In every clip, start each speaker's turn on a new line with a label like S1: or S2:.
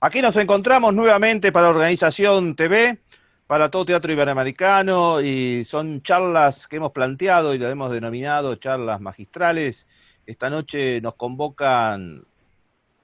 S1: Aquí nos encontramos nuevamente para Organización TV, para todo teatro iberoamericano, y son charlas que hemos planteado y las hemos denominado charlas magistrales. Esta noche nos convocan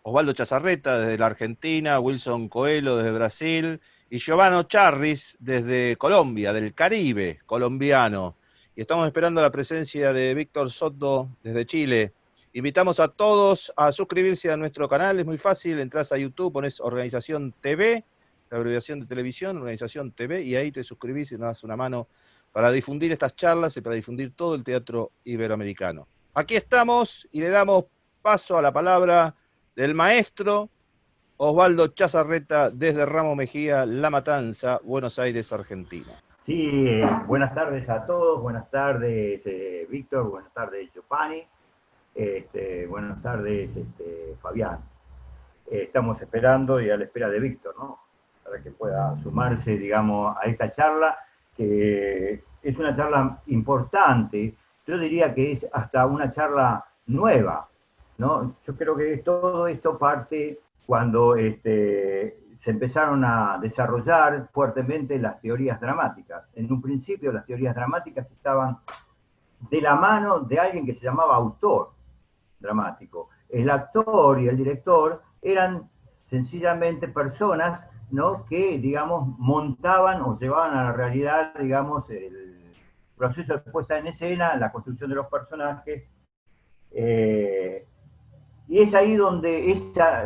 S1: Osvaldo Chazarreta desde la Argentina, Wilson Coelho desde Brasil y Giovanni Charris desde Colombia, del Caribe colombiano. Y estamos esperando la presencia de Víctor Soto desde Chile. Invitamos a todos a suscribirse a nuestro canal, es muy fácil, entras a YouTube, pones Organización TV, la abreviación de televisión, Organización TV, y ahí te suscribís y nos das una mano para difundir estas charlas y para difundir todo el teatro iberoamericano. Aquí estamos y le damos paso a la palabra del maestro Osvaldo Chazarreta desde Ramos Mejía, La Matanza, Buenos Aires, Argentina.
S2: Sí, buenas tardes a todos, buenas tardes Víctor, buenas tardes Giovanni, buenas tardes Fabián. Estamos esperando y a la espera de Víctor, ¿no? Para que pueda sumarse, digamos, a esta charla, que es una charla importante. Yo diría que es hasta una charla nueva, ¿no? Yo creo que todo esto parte cuando se empezaron a desarrollar fuertemente las teorías dramáticas. En un principio las teorías dramáticas estaban de la mano de alguien que se llamaba autor dramático. El actor y el director eran sencillamente personas, ¿no?, que, digamos, montaban o llevaban a la realidad, digamos, el proceso de puesta en escena, la construcción de los personajes, y es ahí donde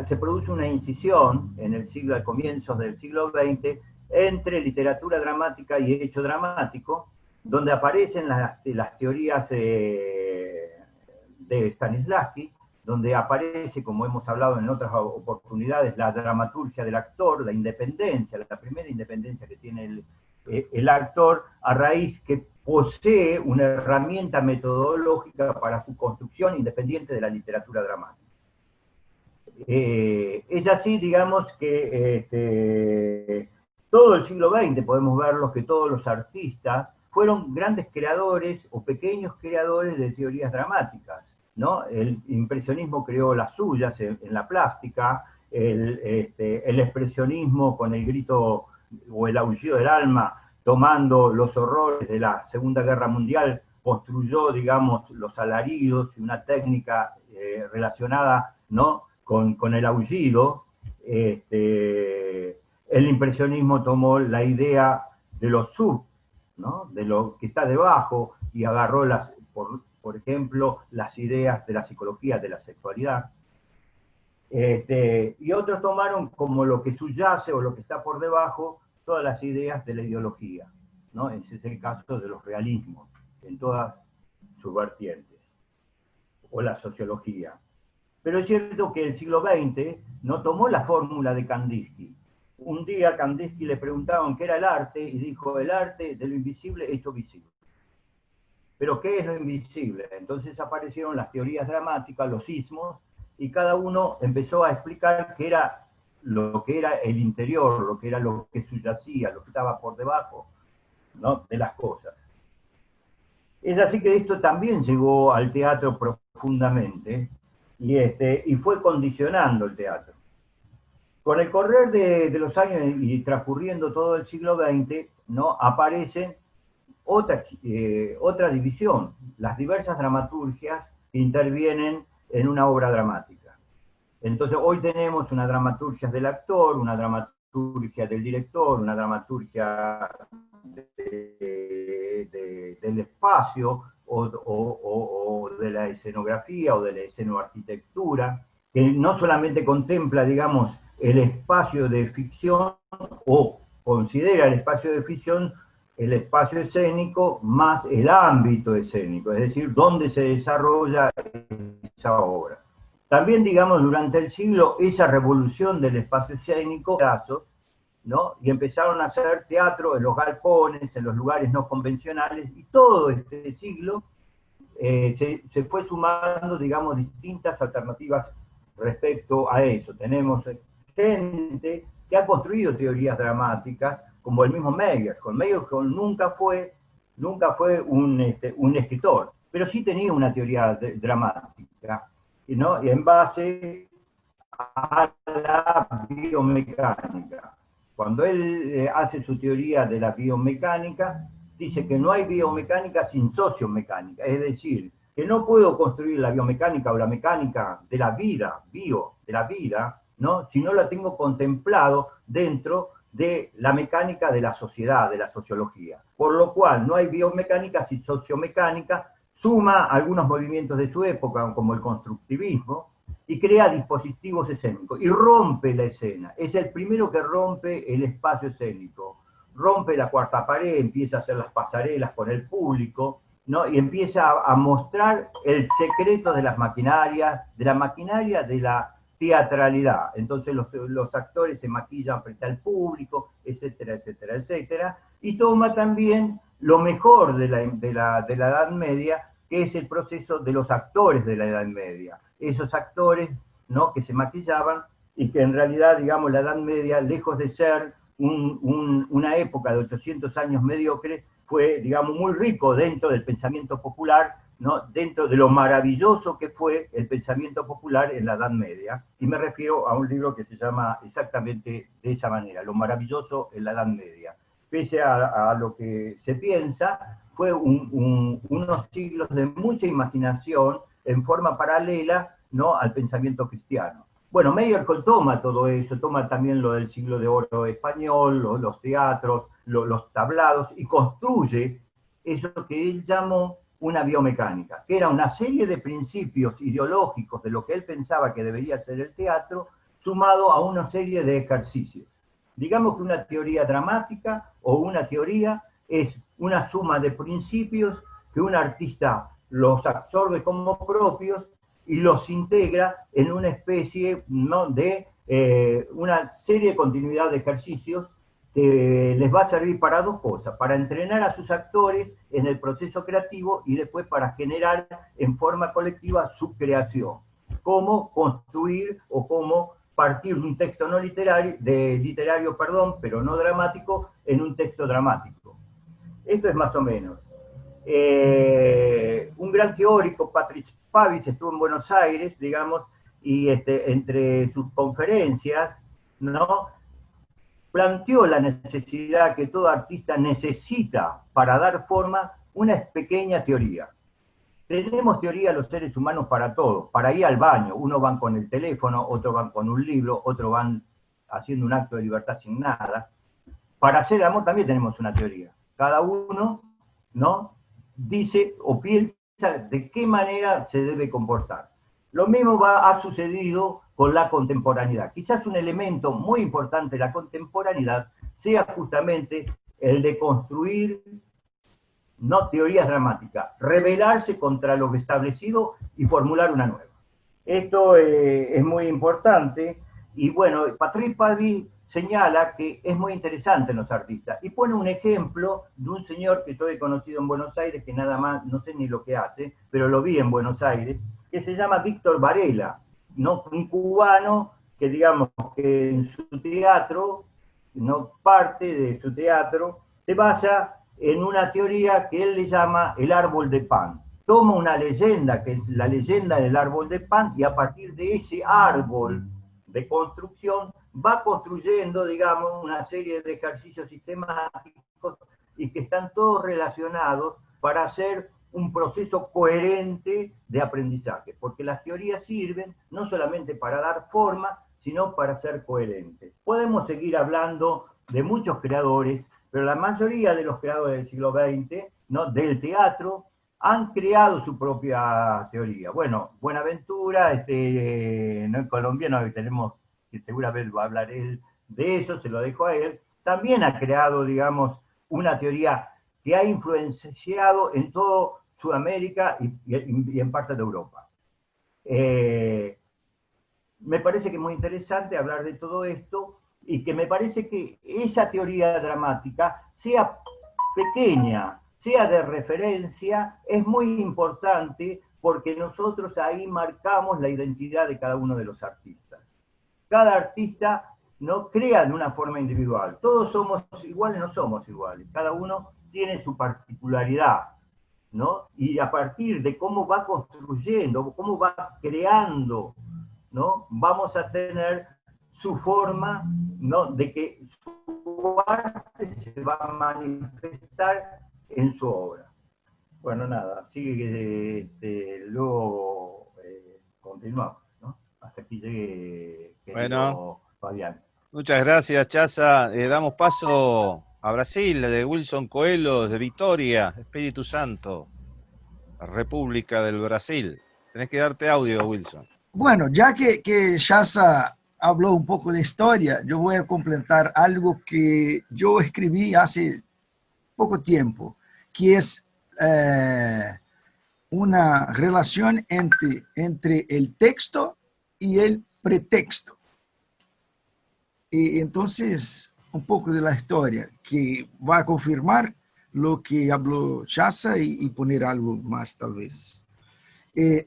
S2: se produce una incisión en el siglo, a comienzos del siglo XX, entre literatura dramática y hecho dramático, donde aparecen las teorías de Stanislavski, donde aparece, como hemos hablado en otras oportunidades, la dramaturgia del actor, la independencia, la primera independencia que tiene el actor, a raíz que posee una herramienta metodológica para su construcción independiente de la literatura dramática. Es así, digamos, que todo el siglo XX podemos verlo, que todos los artistas fueron grandes creadores o pequeños creadores de teorías dramáticas, ¿no? El impresionismo creó las suyas en la plástica, el expresionismo con el grito o el aullido del alma, tomando los horrores de la Segunda Guerra Mundial, construyó, digamos, los alaridos y una técnica relacionada, ¿no?, con el aullido. El impresionismo tomó la idea de lo sub, ¿no?, de lo que está debajo, y agarró, por ejemplo, las ideas de la psicología de la sexualidad. Y otros tomaron como lo que subyace o lo que está por debajo todas las ideas de la ideología, ¿no? Ese es el caso de los realismos, en todas sus vertientes, o la sociología. Pero es cierto que el siglo XX no tomó la fórmula de Kandinsky. Un día a Kandinsky le preguntaban qué era el arte y dijo: el arte de lo invisible hecho visible. ¿Pero qué es lo invisible? Entonces aparecieron las teorías dramáticas, los ismos, y cada uno empezó a explicar qué era lo que era el interior, lo que era lo que subyacía, lo que estaba por debajo, ¿no?, de las cosas. Es así que esto también llegó al teatro profundamente, y fue condicionando el teatro. Con el correr de los años y transcurriendo todo el siglo XX, ¿no?, aparece otra división, las diversas dramaturgias que intervienen en una obra dramática. Entonces hoy tenemos una dramaturgia del actor, una dramaturgia del director, una dramaturgia del espacio, o de la escenografía o de la escenoarquitectura, que no solamente contempla, digamos, el espacio de ficción, o considera el espacio de ficción el espacio escénico más el ámbito escénico, es decir, dónde se desarrolla esa obra. También, digamos, durante el siglo, esa revolución del espacio escénico, ¿no?, y empezaron a hacer teatro en los galpones, en los lugares no convencionales, y todo este siglo se fue sumando, digamos, distintas alternativas respecto a eso. Tenemos gente que ha construido teorías dramáticas, como el mismo Meyerhold. Meyerhold nunca fue un escritor, pero sí tenía una teoría dramática, ¿no?, y en base a la biomecánica. Cuando él hace su teoría de la biomecánica, dice que no hay biomecánica sin sociomecánica, es decir, que no puedo construir la biomecánica o la mecánica de la vida, de la vida, ¿no? Si no la tengo contemplado dentro de la mecánica de la sociedad, de la sociología. Por lo cual no hay biomecánica sin sociomecánica, suma algunos movimientos de su época, como el constructivismo, y crea dispositivos escénicos, y rompe la escena. Es el primero que rompe el espacio escénico, rompe la cuarta pared, empieza a hacer las pasarelas con el público, ¿no? Y empieza a mostrar el secreto de las maquinarias, de la maquinaria de la teatralidad. Entonces los actores se maquillan frente al público, etcétera, etcétera, etcétera, y toma también lo mejor de la Edad Media, que es el proceso de los actores de la Edad Media. Esos actores, ¿no?, que se maquillaban y que en realidad, digamos, la Edad Media, lejos de ser una época de 800 años mediocre, fue, digamos, muy rico dentro del pensamiento popular, ¿no?, dentro de lo maravilloso que fue el pensamiento popular en la Edad Media. Y me refiero a un libro que se llama exactamente de esa manera, Lo maravilloso en la Edad Media. Pese a lo que se piensa, fue unos siglos de mucha imaginación en forma paralela, ¿no?, al pensamiento cristiano. Bueno, Meyerhold toma todo eso, toma también lo del siglo de oro español, los teatros, los tablados, y construye eso que él llamó una biomecánica, que era una serie de principios ideológicos de lo que él pensaba que debería ser el teatro, sumado a una serie de ejercicios. Digamos que una teoría dramática o una teoría es una suma de principios que un artista los absorbe como propios y los integra en una especie, ¿no?, de una serie de continuidad de ejercicios que les va a servir para dos cosas: para entrenar a sus actores en el proceso creativo y después para generar en forma colectiva su creación. Cómo construir o cómo partir de un texto no literario, pero no dramático, en un texto dramático. Esto es más o menos. Un gran teórico, Patrice Pavis, estuvo en Buenos Aires, digamos, y entre sus conferencias, ¿no?, planteó la necesidad que todo artista necesita para dar forma una pequeña teoría. Tenemos teoría los seres humanos para todo, para ir al baño. Unos van con el teléfono, otros van con un libro, otros van haciendo un acto de libertad sin nada. Para hacer amor también tenemos una teoría. Cada uno, ¿no?, dice o piensa de qué manera se debe comportar. Lo mismo ha sucedido con la contemporaneidad. Quizás un elemento muy importante de la contemporaneidad sea justamente el de construir, no teorías dramáticas, rebelarse contra lo establecido y formular una nueva. Esto es muy importante, y bueno, Patrice Pavis señala que es muy interesante en los artistas, y pone un ejemplo de un señor que yo he conocido en Buenos Aires, que nada más, no sé ni lo que hace, pero lo vi en Buenos Aires, que se llama Víctor Varela, ¿no?, un cubano que, digamos, que en su teatro, no parte de su teatro, se basa en una teoría que él le llama el árbol de pan. Toma una leyenda, que es la leyenda del árbol de pan, y a partir de ese árbol de construcción va construyendo, digamos, una serie de ejercicios sistemáticos y que están todos relacionados para hacer un proceso coherente de aprendizaje, porque las teorías sirven no solamente para dar forma, sino para ser coherentes. Podemos seguir hablando de muchos creadores, pero la mayoría de los creadores del siglo XX, ¿no?, del teatro, han creado su propia teoría. Bueno, Buenaventura, no, colombiano, que tenemos, que seguramente va a hablar él de eso, se lo dejo a él, también ha creado, digamos, una teoría que ha influenciado en todo Sudamérica y en parte de Europa. Me parece que es muy interesante hablar de todo esto, y que me parece que esa teoría dramática, sea pequeña, sea de referencia, es muy importante, porque nosotros ahí marcamos la identidad de cada uno de los artistas. Cada artista no crea de una forma individual. Todos somos iguales, no somos iguales. Cada uno tiene su particularidad, ¿no? Y a partir de cómo va construyendo, cómo va creando ¿no? Vamos a tener su forma, ¿no? De que su arte se va a manifestar en su obra. Bueno, nada, así que luego continuamos, ¿no? Hasta aquí llegue,
S1: Bueno,
S2: querido Fabián.
S1: muchas gracias, Chaza. Damos paso a Brasil, de Wilson Coelho, de Vitória, Espíritu Santo, República del Brasil. Tenés que darte audio, Wilson.
S3: Bueno, ya que Shasa habló un poco de historia, yo voy a completar algo que yo escribí hace poco tiempo, que es una relación entre el texto y el pretexto. Y entonces, un poco de la historia, que va a confirmar lo que habló Shasa y poner algo más tal vez.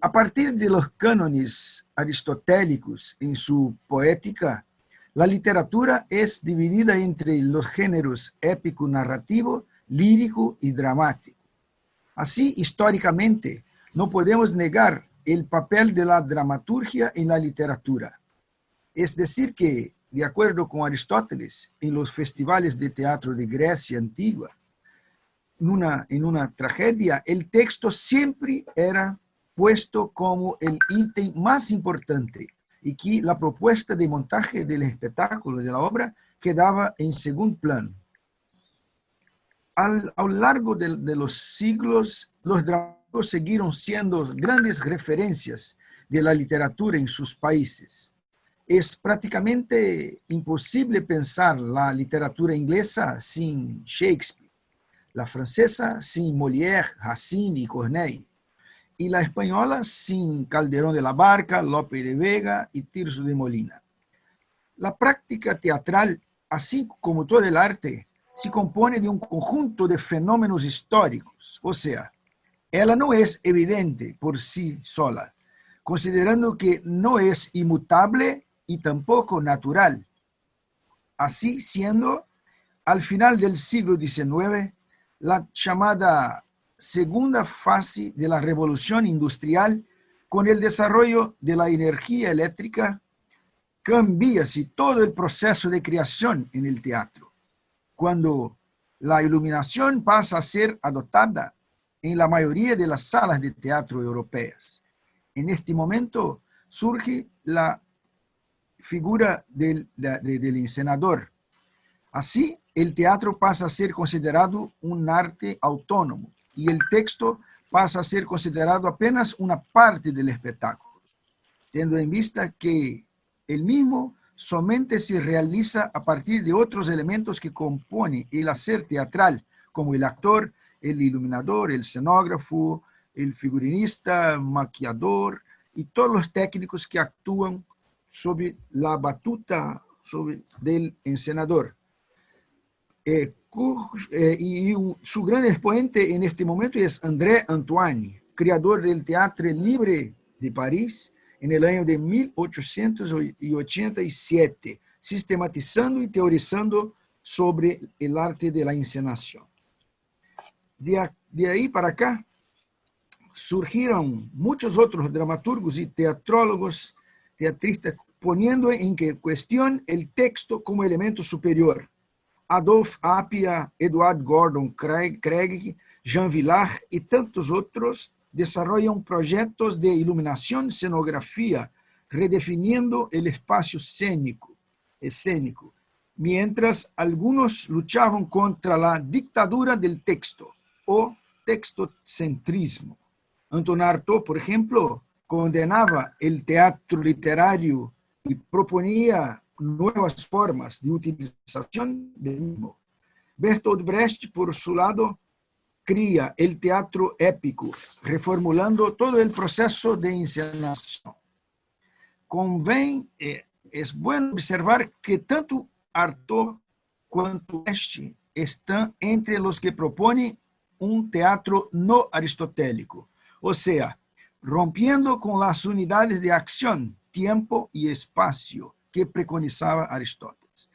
S3: A partir de los cánones aristotélicos en su poética, la literatura es dividida entre los géneros épico, narrativo, lírico y dramático. Así, históricamente, no podemos negar el papel de la dramaturgia en la literatura. Es decir que, de acuerdo con Aristóteles, en los festivales de teatro de Grecia antigua, en una tragedia, el texto siempre era puesto como el ítem más importante y que la propuesta de montaje del espectáculo, de la obra, quedaba en segundo plano. A lo largo de los siglos, los dramaturgos siguieron siendo grandes referencias de la literatura en sus países. Es prácticamente imposible pensar la literatura inglesa sin Shakespeare, la francesa sin Molière, Racine y Corneille, y la española sin Calderón de la Barca, Lope de Vega y Tirso de Molina. La práctica teatral, así como todo el arte, se compone de un conjunto de fenómenos históricos, o sea, ella no es evidente por sí sola, considerando que no es inmutable y tampoco natural. Así siendo, al final del siglo XIX, la llamada segunda fase de la revolución industrial, con el desarrollo de la energía eléctrica, cambia todo el proceso de creación en el teatro, cuando la iluminación pasa a ser adoptada en la mayoría de las salas de teatro europeas. En este momento surge la figura del encenador. Así, el teatro pasa a ser considerado un arte autónomo y el texto pasa a ser considerado apenas una parte del espectáculo, teniendo en vista que el mismo solamente se realiza a partir de otros elementos que componen el hacer teatral, como el actor, el iluminador, el escenógrafo, el figurinista, maquillador y todos los técnicos que actúan sobre la batuta del encenador. Y su gran exponente en este momento es André Antoine, creador del Teatro Libre de París en el año de 1887, sistematizando y teorizando sobre el arte de la encenación. De ahí para acá surgieron muchos otros dramaturgos y teatrólogos, teatristas, poniendo en cuestión el texto como elemento superior. Adolphe Appia, Edward Gordon Craig, Jean Villard y tantos otros desarrollan proyectos de iluminación, escenografía, redefiniendo el espacio escénico, mientras algunos luchaban contra la dictadura del texto o textocentrismo. Antonin Artaud, por ejemplo, condenaba el teatro literario y proponía nuevas formas de utilización del mismo. Bertolt Brecht, por su lado, cría el teatro épico, reformulando todo el proceso de encenación. Es bueno observar que tanto Artaud quanto Brecht están entre los que proponen un teatro no aristotélico, o sea, rompiendo con las unidades de acción, tiempo y espacio que preconizaba Aristóteles.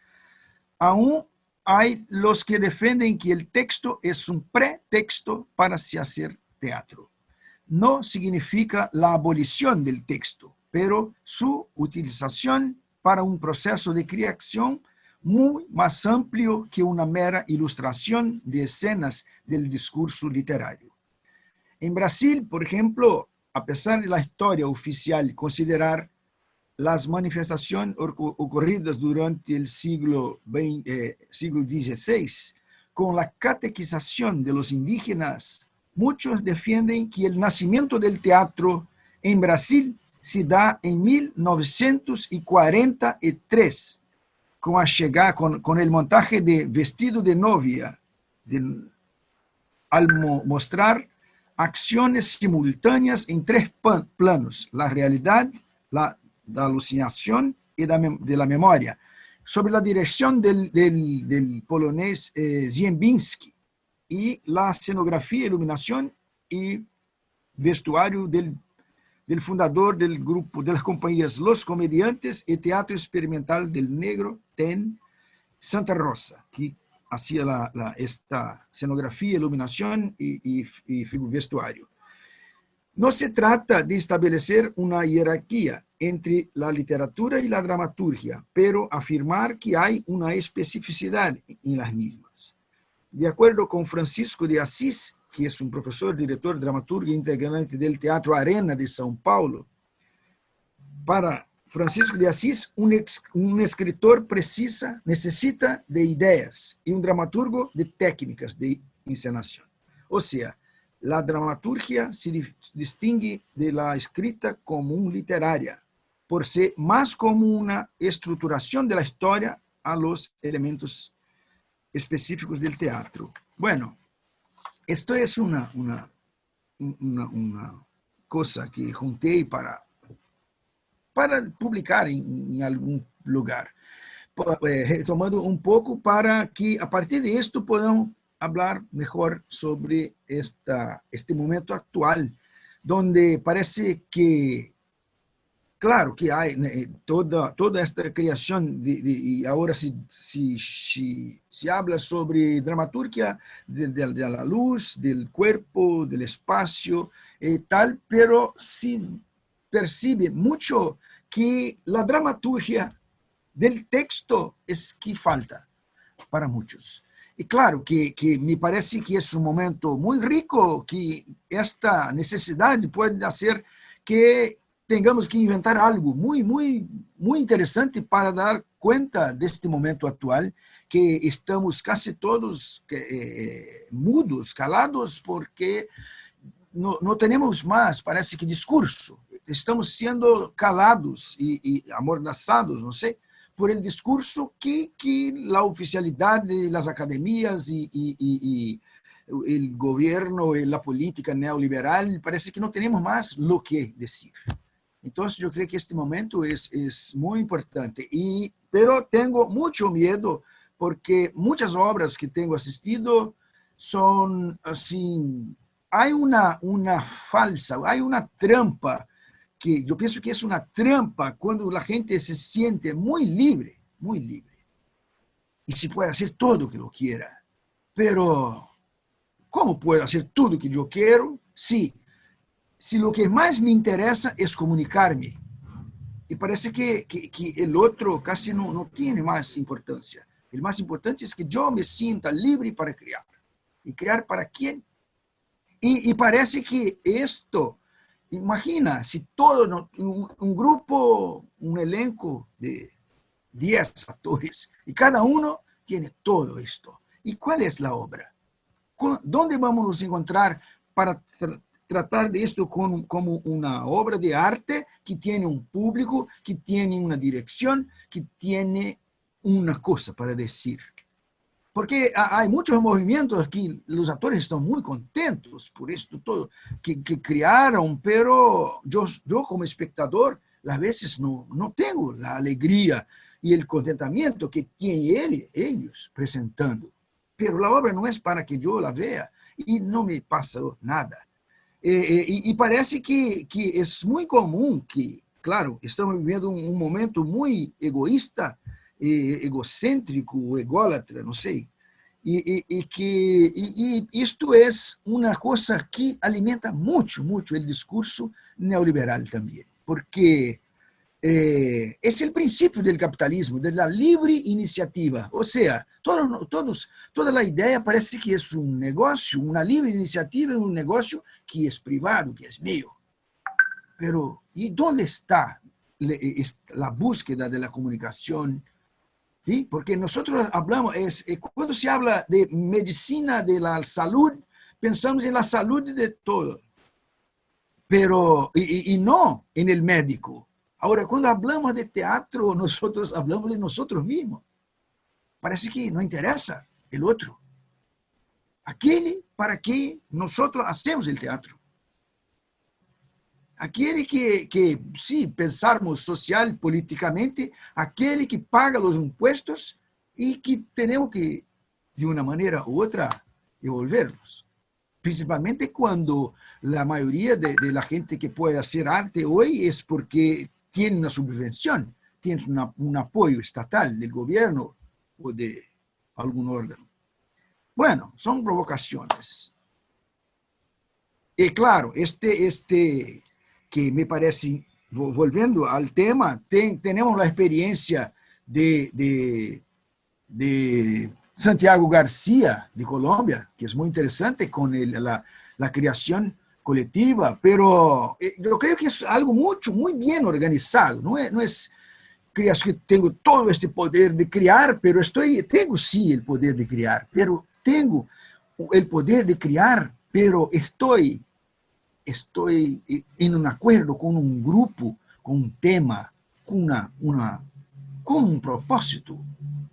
S3: Aún hay los que defienden que el texto es un pretexto para se hacer teatro. No significa la abolición del texto, pero su utilización para un proceso de creación muy más amplio que una mera ilustración de escenas del discurso literario. En Brasil, por ejemplo, a pesar de la historia oficial considerar las manifestaciones ocurridas durante el siglo XVI con la catequización de los indígenas, muchos defienden que el nacimiento del teatro en Brasil se da en 1943, con el montaje de Vestido de Novia, al mostrar acciones simultáneas en tres planos: la realidad, la alucinación y de la memoria, sobre la dirección del polonés Ziembinski, y la escenografía, iluminación y vestuario del fundador del grupo de las compañías Los Comediantes y Teatro Experimental del Negro, TEN, Santa Rosa, que hacía esta escenografía, iluminación y vestuario. No se trata de establecer una jerarquía entre la literatura y la dramaturgia, pero afirmar que hay una especificidad en las mismas. De acuerdo con Francisco de Assis, que es un profesor, director, dramaturgo e integrante del Teatro Arena de São Paulo, para Francisco de Assis, un escritor necesita de ideas y un dramaturgo de técnicas de encenación. O sea, la dramaturgia se distingue de la escrita común literaria por ser más como una estructuración de la historia a los elementos específicos del teatro. Bueno, esto es una cosa que junté para publicar en algún lugar, retomando un poco para que a partir de esto podamos hablar mejor sobre este momento actual, donde parece que, claro, que hay toda esta creación, y ahora se habla sobre dramaturgia de la luz, del cuerpo, del espacio, tal, pero se percibe mucho que la dramaturgia del texto es que falta para muchos. Y claro, que me parece que es un momento muy rico, que esta necesidad puede hacer que tengamos que inventar algo muy, muy, muy interesante para dar cuenta de este momento actual, que estamos casi todos mudos, calados, porque no tenemos más, parece que discurso. Estamos siendo calados y amordazados, no sé, por el discurso que la oficialidad de las academias y el gobierno y la política neoliberal, parece que no tenemos más lo que decir. Entonces yo creo que este momento es muy importante, pero tengo mucho miedo porque muchas obras que tengo asistido son así, hay una falsa, hay una trampa, que yo pienso que es una trampa cuando la gente se siente muy libre, y se puede hacer todo lo que lo quiera. Pero, ¿cómo puedo hacer todo lo que yo quiero si lo que más me interesa es comunicarme? Y parece que el otro casi no tiene más importancia. El más importante es que yo me sienta libre para crear. ¿Y crear para quién? Y parece que esto, imagina, si todo, un grupo, un elenco de 10 actores, y cada uno tiene todo esto. ¿Y cuál es la obra? ¿Dónde vamos a encontrar para tratar de esto como una obra de arte que tiene un público, que tiene una dirección, que tiene una cosa para decir? Porque hay muchos movimientos que los actores están muy contentos por esto todo que crearon, pero yo como espectador a veces no tengo la alegría y el contentamiento que tienen ellos presentando. Pero la obra no es para que yo la vea y no me pasa nada. Y parece que es muy común que, claro, estamos viviendo un momento muy egoísta, egocéntrico, ególatra, no sé. Y esto es una cosa que alimenta mucho el discurso neoliberal también. Porque es el principio del capitalismo, de la libre iniciativa. O sea, toda la idea parece que es un negocio, una libre iniciativa es un negocio que es privado, que es mío. Pero, ¿y dónde está la búsqueda de la comunicación? ¿Sí? Porque nosotros hablamos, cuando se habla de medicina de la salud, pensamos en la salud de todo, pero, y no en el médico. Ahora, cuando hablamos de teatro, nosotros hablamos de nosotros mismos. Parece que no interesa el otro. Aquel para que nosotros hacemos el teatro. Aquele que sim, pensarmos social, politicamente, aquele que paga os impostos e que temos que, de uma maneira ou outra, devolverlos. Principalmente quando a maioria de la gente que pode fazer arte hoje é porque tem uma subvenção, tem um apoio estatal do governo ou de algum órgão. Bueno, são provocações. E claro, que me parece, volviendo al tema, tenemos la experiencia de Santiago García, de Colombia, que es muy interesante con la creación colectiva, pero yo creo que es algo muy bien organizado, no es creas que tengo todo este poder de crear, pero tengo sí el poder de crear, pero tengo el poder de crear, pero estoy en un acuerdo con un grupo, con un tema, con un propósito,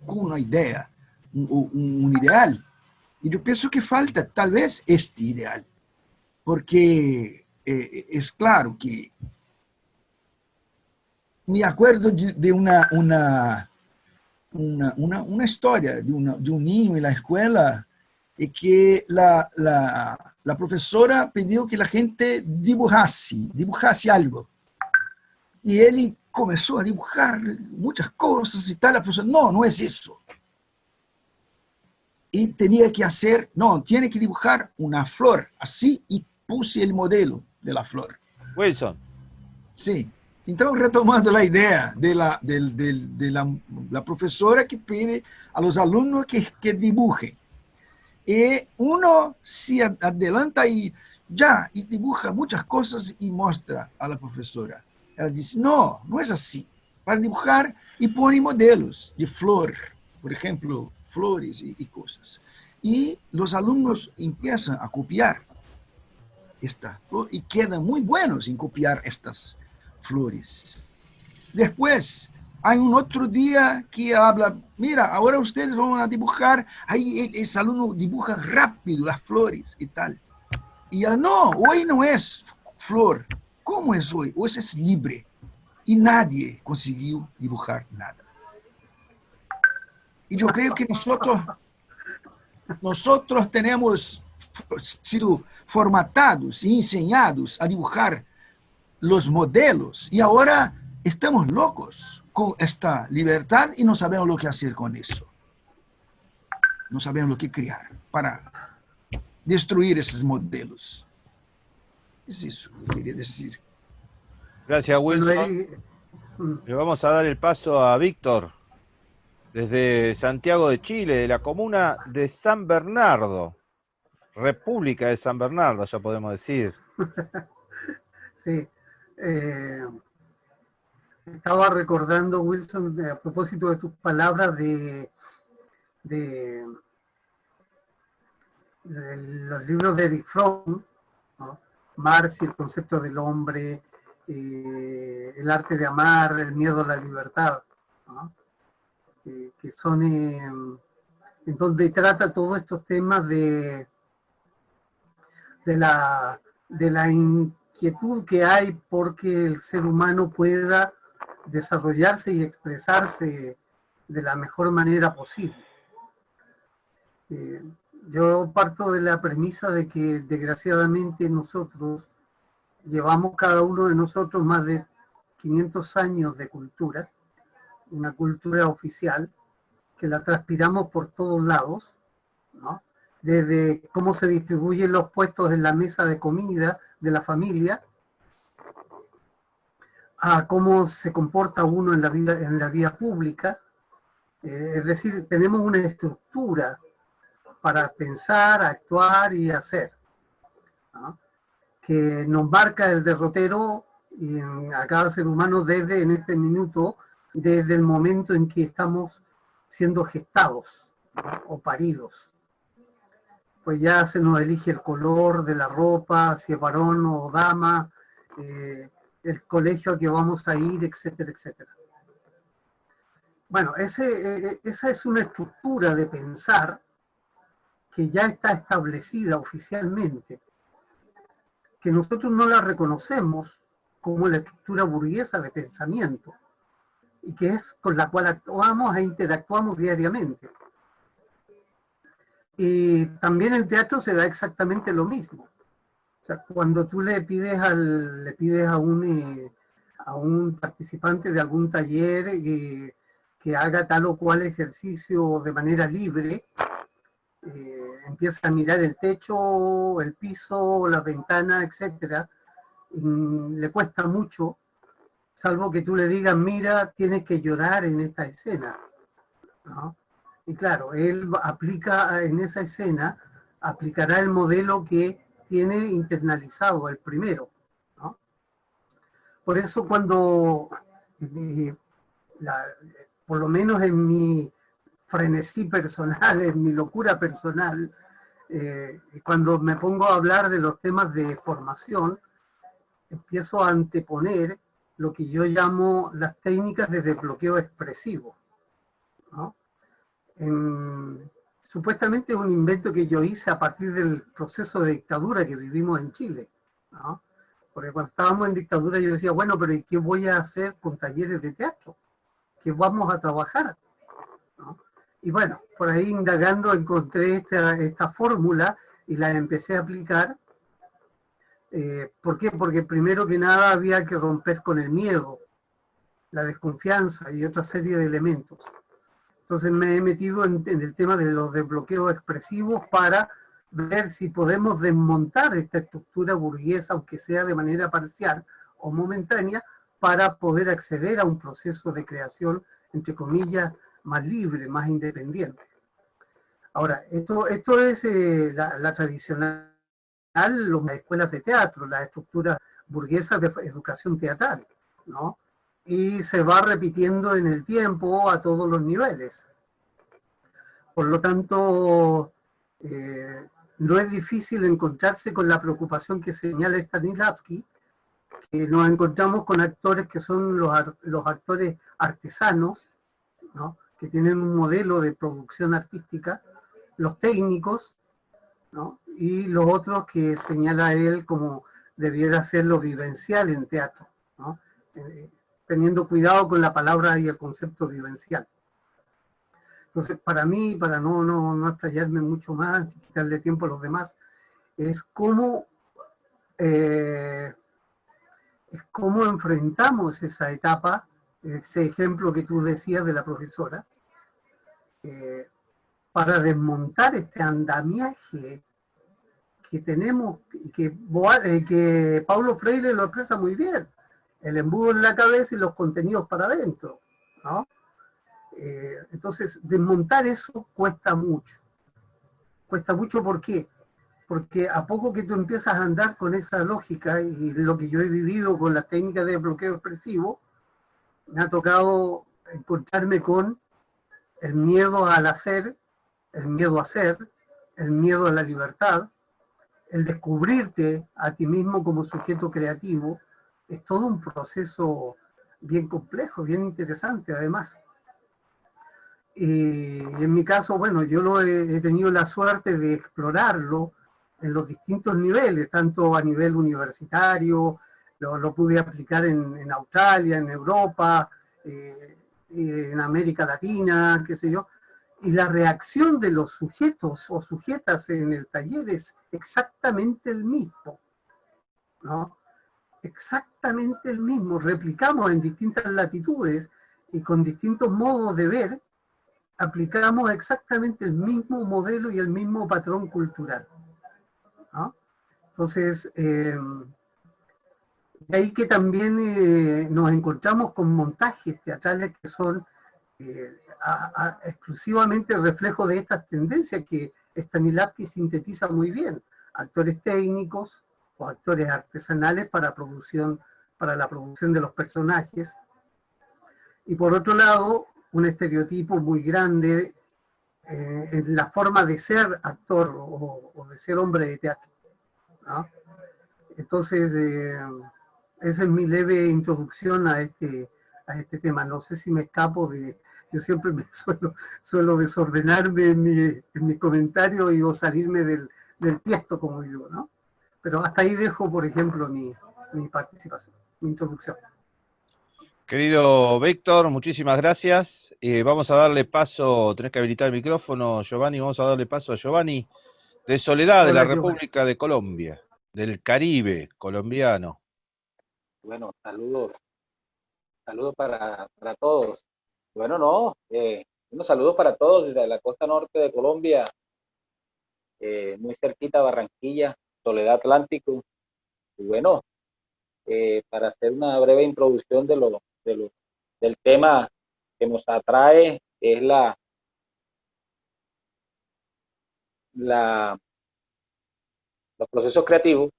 S3: con una idea, un ideal. Y yo pienso que falta tal vez este ideal, porque es claro que me acuerdo de una historia de un niño en la escuela y que la profesora pidió que la gente dibujase algo. Y él comenzó a dibujar muchas cosas y tal. La profesora, no es eso. Y tenía que tiene que dibujar una flor, así, y puse el modelo de la flor.
S1: Wilson.
S3: Sí. Entonces, retomando la idea de la profesora que pide a los alumnos que dibujen. Y uno se adelanta y dibuja muchas cosas y muestra a la profesora. Ella dice, no es así. Para dibujar y pone modelos de flor, por ejemplo, flores y cosas. Y los alumnos empiezan a copiar esta flor y quedan muy buenos en copiar estas flores. Después, hay un otro día que habla, mira, ahora ustedes van a dibujar, ahí ese alumno dibuja rápido las flores y tal. Y ya no, hoy no es flor. ¿Cómo es hoy? Hoy es libre. Y nadie consiguió dibujar nada. Y yo creo que nosotros tenemos sido formatados y enseñados a dibujar los modelos y ahora estamos locos con esta libertad y no sabemos lo que hacer con eso. No sabemos lo que crear para destruir esos modelos. Es eso que quería decir.
S1: Gracias, Wilson. Le vamos a dar el paso a Víctor, desde Santiago de Chile, de la comuna de San Bernardo, República de San Bernardo, ya podemos decir.
S4: Sí. Estaba recordando, Wilson, a propósito de tus palabras de los libros de Erich Fromm, ¿no? Marx y el concepto del hombre, el arte de amar, el miedo a la libertad, ¿no? Que son en donde trata todos estos temas de la inquietud que hay porque el ser humano pueda desarrollarse y expresarse de la mejor manera posible. Yo parto de la premisa de que desgraciadamente nosotros llevamos cada uno de nosotros más de 500 años de cultura, una cultura oficial que la transpiramos por todos lados, ¿no? Desde cómo se distribuyen los puestos en la mesa de comida de la familia, a cómo se comporta uno en la vida pública. Es decir, tenemos una estructura para pensar, actuar y hacer, ¿no? Que nos marca el derrotero a cada ser humano desde en este minuto, desde el momento en que estamos siendo gestados, ¿no? O paridos. Pues ya se nos elige el color de la ropa, si es varón o dama, el colegio a que vamos a ir, etcétera, etcétera. Bueno, esa es una estructura de pensar que ya está establecida oficialmente, que nosotros no la reconocemos como la estructura burguesa de pensamiento, y que es con la cual actuamos e interactuamos diariamente. Y también en teatro se da exactamente lo mismo. O sea, cuando tú le pides a un participante de algún taller que haga tal o cual ejercicio de manera libre, empieza a mirar el techo, el piso, la ventana, etc. Le cuesta mucho, salvo que tú le digas, mira, tienes que llorar en esta escena, ¿no? Y claro, él aplica en esa escena, aplicará el modelo que tiene internalizado, el primero, ¿no? Por eso cuando, por lo menos en mi frenesí personal, en mi locura personal, cuando me pongo a hablar de los temas de formación, empiezo a anteponer lo que yo llamo las técnicas de desbloqueo expresivo, ¿no? Supuestamente es un invento que yo hice a partir del proceso de dictadura que vivimos en Chile, ¿no? Porque cuando estábamos en dictadura yo decía, bueno, pero ¿y qué voy a hacer con talleres de teatro? ¿Qué vamos a trabajar? ¿No? Y bueno, por ahí indagando encontré esta fórmula y la empecé a aplicar. ¿Por qué? Porque primero que nada había que romper con el miedo, la desconfianza y otra serie de elementos. Entonces me he metido en el tema de los desbloqueos expresivos para ver si podemos desmontar esta estructura burguesa, aunque sea de manera parcial o momentánea, para poder acceder a un proceso de creación, entre comillas, más libre, más independiente. Ahora, esto es la tradicional, las escuelas de teatro, la estructura burguesa de educación teatral, ¿no? Y se va repitiendo en el tiempo a todos los niveles. Por lo tanto, no es difícil encontrarse con la preocupación que señala Stanislavski, que nos encontramos con actores que son los actores artesanos, ¿no? Que tienen un modelo de producción artística, los técnicos, ¿no? Y los otros que señala él como debiera ser lo vivencial en teatro, ¿no? Teniendo cuidado con la palabra y el concepto vivencial. Entonces, para mí, para no explayarme mucho más, quitarle tiempo a los demás, es cómo enfrentamos esa etapa, ese ejemplo que tú decías de la profesora, para desmontar este andamiaje que tenemos, que Paulo Freire lo expresa muy bien, el embudo en la cabeza y los contenidos para adentro, ¿no? Entonces, desmontar eso cuesta mucho. Cuesta mucho, ¿por qué? Porque a poco que tú empiezas a andar con esa lógica, y lo que yo he vivido con la técnica de bloqueo expresivo, me ha tocado encontrarme con el miedo al hacer, el miedo a ser, el miedo a la libertad, el descubrirte a ti mismo como sujeto creativo. Es todo un proceso bien complejo, bien interesante además. Y en mi caso, bueno, yo he tenido la suerte de explorarlo en los distintos niveles, tanto a nivel universitario, lo pude aplicar en Australia, en Europa, en América Latina, qué sé yo, y la reacción de los sujetos o sujetas en el taller es exactamente el mismo, ¿no? Exactamente el mismo, replicamos en distintas latitudes y con distintos modos de ver, aplicamos exactamente el mismo modelo y el mismo patrón cultural, ¿no? Entonces, De ahí que también nos encontramos con montajes teatrales que son exclusivamente reflejo de estas tendencias que Stanislavski sintetiza muy bien. Actores técnicos o actores artesanales para la producción de los personajes. Y por otro lado, un estereotipo muy grande en la forma de ser actor o de ser hombre de teatro, ¿no? Entonces, esa es mi leve introducción a este tema. No sé si me escapo de... Yo siempre me suelo desordenarme en mi comentario y salirme del tiesto, como digo, ¿no? Pero hasta ahí dejo, por ejemplo, mi participación, mi introducción.
S1: Querido Víctor, muchísimas gracias. Vamos a darle paso, tenés que habilitar el micrófono, Giovanni, vamos a darle paso a Giovanni de Soledad, de la
S4: Hola, Giovanni.
S1: República de Colombia, del Caribe colombiano.
S5: Bueno, saludos para todos. Bueno, no, unos saludos para todos desde la costa norte de Colombia, muy cerquita a Barranquilla, Soledad Atlántico. Y bueno, para hacer una breve introducción del tema que nos atrae, es los procesos creativos,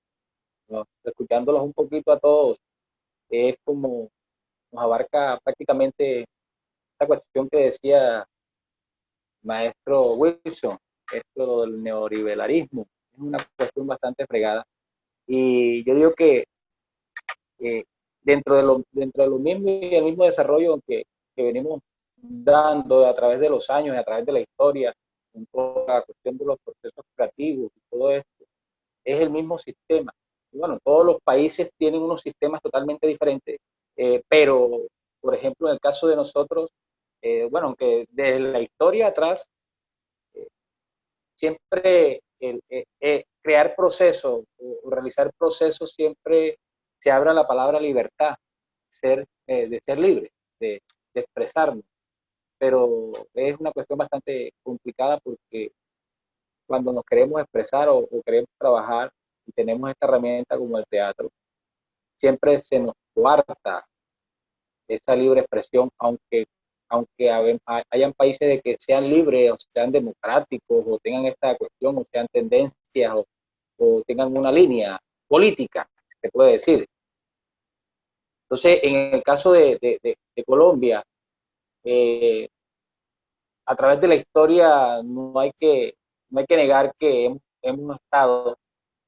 S5: ¿no? Escuchándolos un poquito a todos, es como nos abarca prácticamente esta cuestión que decía maestro Wilson, esto del neoliberalismo, es una cuestión bastante fregada. Y yo digo que dentro de lo mismo y el mismo desarrollo que venimos dando a través de los años y a través de la historia, en toda la cuestión de los procesos creativos y todo esto, es el mismo sistema. Y bueno, todos los países tienen unos sistemas totalmente diferentes, pero, por ejemplo, en el caso de nosotros, bueno, aunque desde la historia atrás, siempre crear procesos o realizar procesos siempre se abra la palabra libertad, de ser libre, de expresarnos. Pero es una cuestión bastante complicada porque cuando nos queremos expresar o queremos trabajar y tenemos esta herramienta como el teatro, siempre se nos coarta esa libre expresión, aunque hayan países de que sean libres o sean democráticos o tengan esta cuestión o sean tendencias o tengan una línea política, se puede decir. Entonces, en el caso de Colombia, a través de la historia no hay que negar que hemos estado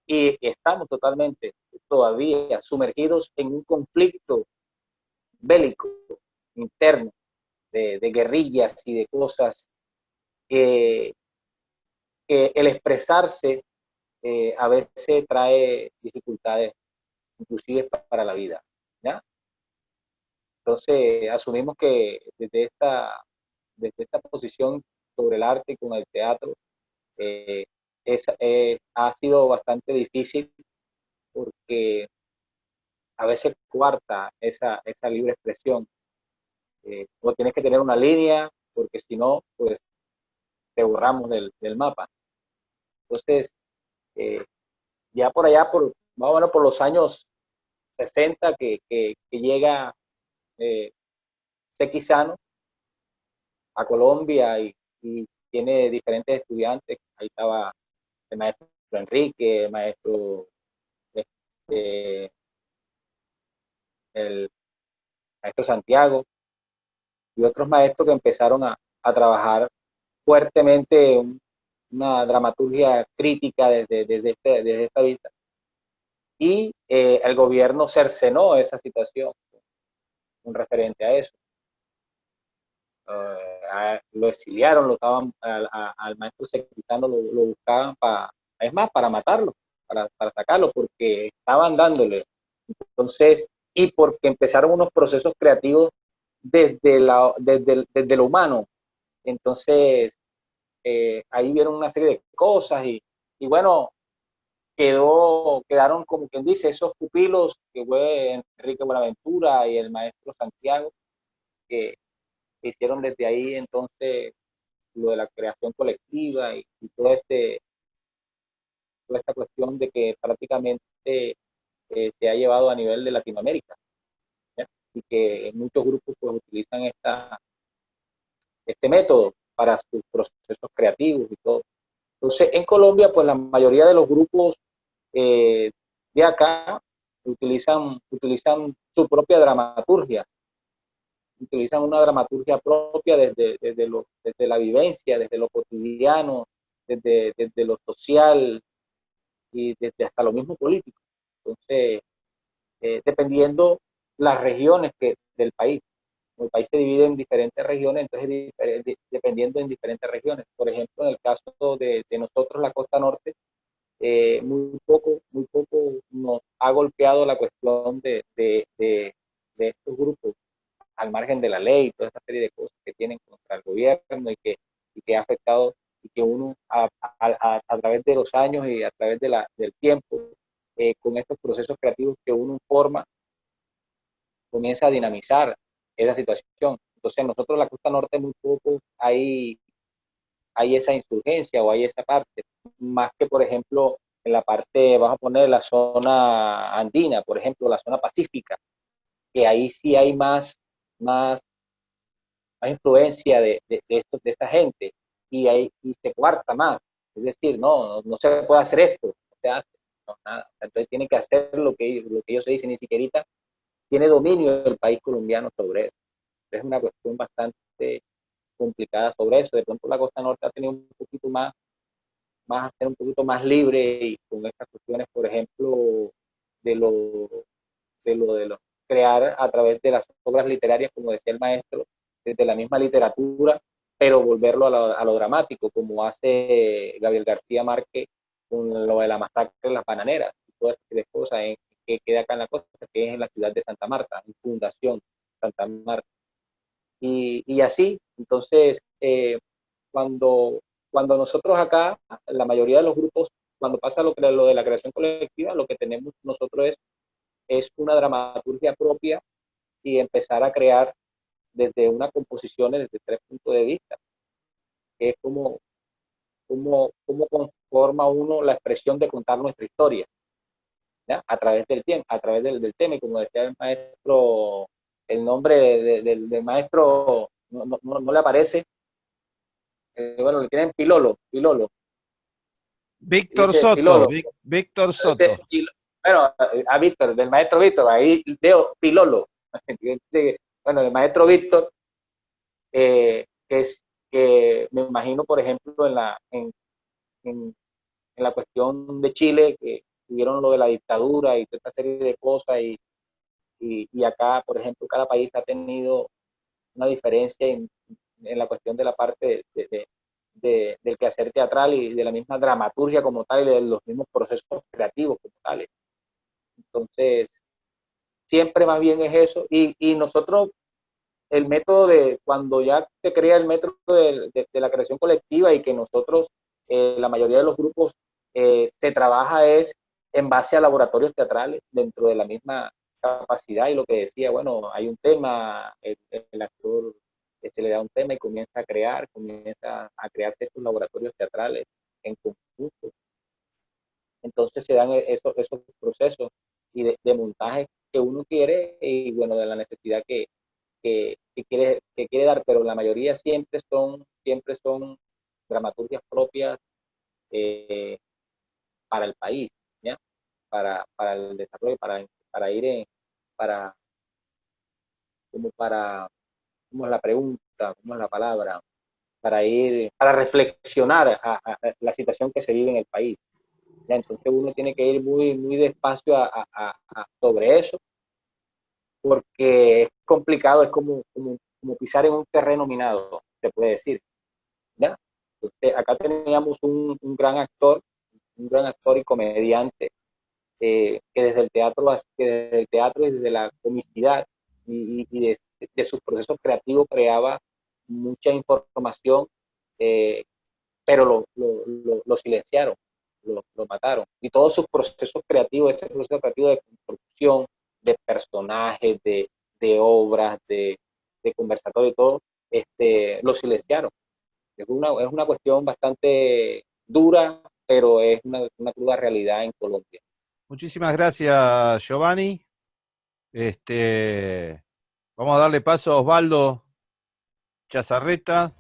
S5: y estamos totalmente todavía sumergidos en un conflicto bélico interno de guerrillas y de cosas que el expresarse a veces trae dificultades, inclusive para la vida, ¿ya? Entonces, asumimos que desde esta posición sobre el arte y con el teatro, eh, ha sido bastante difícil porque a veces cuarta esa libre expresión. O tienes que tener una línea, porque si no, pues te borramos del mapa. Entonces, ya por allá, más o menos por los años 60, que llega Sequizano a Colombia y tiene diferentes estudiantes. Ahí estaba el maestro Enrique, este, el maestro Santiago y otros maestros que empezaron a trabajar fuertemente una dramaturgia crítica desde esta vista. Y el gobierno cercenó esa situación, un referente a eso. Lo exiliaron, al maestro Sequizano lo buscaban es más, para matarlo, para sacarlo, porque estaban dándole. Entonces, y porque empezaron unos procesos creativos desde lo humano. Entonces, ahí vieron una serie de cosas y bueno, quedaron como quien dice, esos pupilos que fue Enrique Buenaventura y el maestro Santiago, que hicieron desde ahí entonces lo de la creación colectiva y toda esta cuestión de que prácticamente se ha llevado a nivel de Latinoamérica, ¿ya? Y que muchos grupos pues utilizan este método para sus procesos creativos y todo. Entonces, en Colombia, pues la mayoría de los grupos de acá utilizan su propia dramaturgia, utilizan una dramaturgia propia desde la vivencia, desde lo cotidiano, desde lo social y desde hasta lo mismo político. Entonces, dependiendo las regiones del país. El país se divide en diferentes regiones, entonces dependiendo en diferentes regiones. Por ejemplo, en el caso de nosotros, la costa norte, muy poco nos ha golpeado la cuestión de estos grupos al margen de la ley, toda esta serie de cosas que tienen contra el gobierno y que ha afectado y que uno a través de los años y a través del tiempo, con estos procesos creativos que uno forma, comienza a dinamizar esa situación. Entonces nosotros en la costa norte muy poco hay esa insurgencia o hay esa parte, más que por ejemplo en la parte, vamos a poner la zona andina, por ejemplo, la zona pacífica, que ahí sí hay más influencia de esta gente y se cuarta más. Es decir, no se puede hacer esto, no se hace, no, nada. Entonces tiene que hacer lo que ellos se dicen, ni siquiera tiene dominio el país colombiano sobre eso. Es una cuestión bastante complicada sobre eso. De pronto la costa norte ha tenido un poquito más a ser un poquito más libre y con estas cuestiones, por ejemplo, de lo crear a través de las obras literarias, como decía el maestro, desde la misma literatura, pero volverlo a lo dramático, como hace Gabriel García Márquez con lo de la masacre de las bananeras, y todas estas cosas que queda acá en la costa, que es en la ciudad de Santa Marta, en Fundación Santa Marta. Y así, entonces, cuando nosotros acá, la mayoría de los grupos, cuando pasa lo de la creación colectiva, lo que tenemos nosotros es una dramaturgia propia y empezar a crear desde una composición desde 3 puntos de vista, que es cómo conforma uno la expresión de contar nuestra historia, ¿ya? A través del tiempo, a través del tema, y como decía el maestro, el nombre del maestro no le aparece, bueno, le tienen Pilolo,
S1: Víctor
S5: dice
S1: Soto,
S5: Pilolo.
S1: Víctor Soto.
S5: Bueno, a Víctor, del maestro Víctor, ahí veo Pilolo. Bueno, el maestro Víctor, que me imagino, por ejemplo, en la cuestión de Chile, que tuvieron lo de la dictadura y toda esta serie de cosas, y acá, por ejemplo, cada país ha tenido una diferencia en la cuestión de la parte del quehacer teatral y de la misma dramaturgia como tal y de los mismos procesos creativos como tales. Entonces, siempre más bien es eso. Y nosotros, el método cuando ya se crea el método de la creación colectiva y que nosotros, la mayoría de los grupos, se trabaja es en base a laboratorios teatrales dentro de la misma capacidad y lo que decía, bueno, hay un tema, el actor se le da un tema y comienza a crearse estos laboratorios teatrales en conjunto. Entonces se dan esos procesos y de montaje que uno quiere y bueno, de la necesidad que quiere dar, pero la mayoría siempre son dramaturgias propias para el país, ¿ya? Para el desarrollo, para ir para, ¿cómo es la pregunta? ¿Cómo es la palabra? Para reflexionar a la situación que se vive en el país. ¿Ya? Entonces uno tiene que ir muy, muy despacio sobre eso, porque es complicado, es como pisar en un terreno minado, se puede decir. ¿Ya? Entonces, acá teníamos un gran actor y comediante, que desde el teatro y desde la comicidad y de sus procesos creativos creaba mucha información, pero lo silenciaron, lo mataron. Y todos sus procesos creativos, ese proceso creativo de construcción, de personajes, de obras, de conversatorio y todo, lo silenciaron. Es una cuestión bastante dura, pero es una cruda realidad en Colombia.
S1: Muchísimas gracias, Giovanni. Vamos a darle paso a Osvaldo Chazarreta.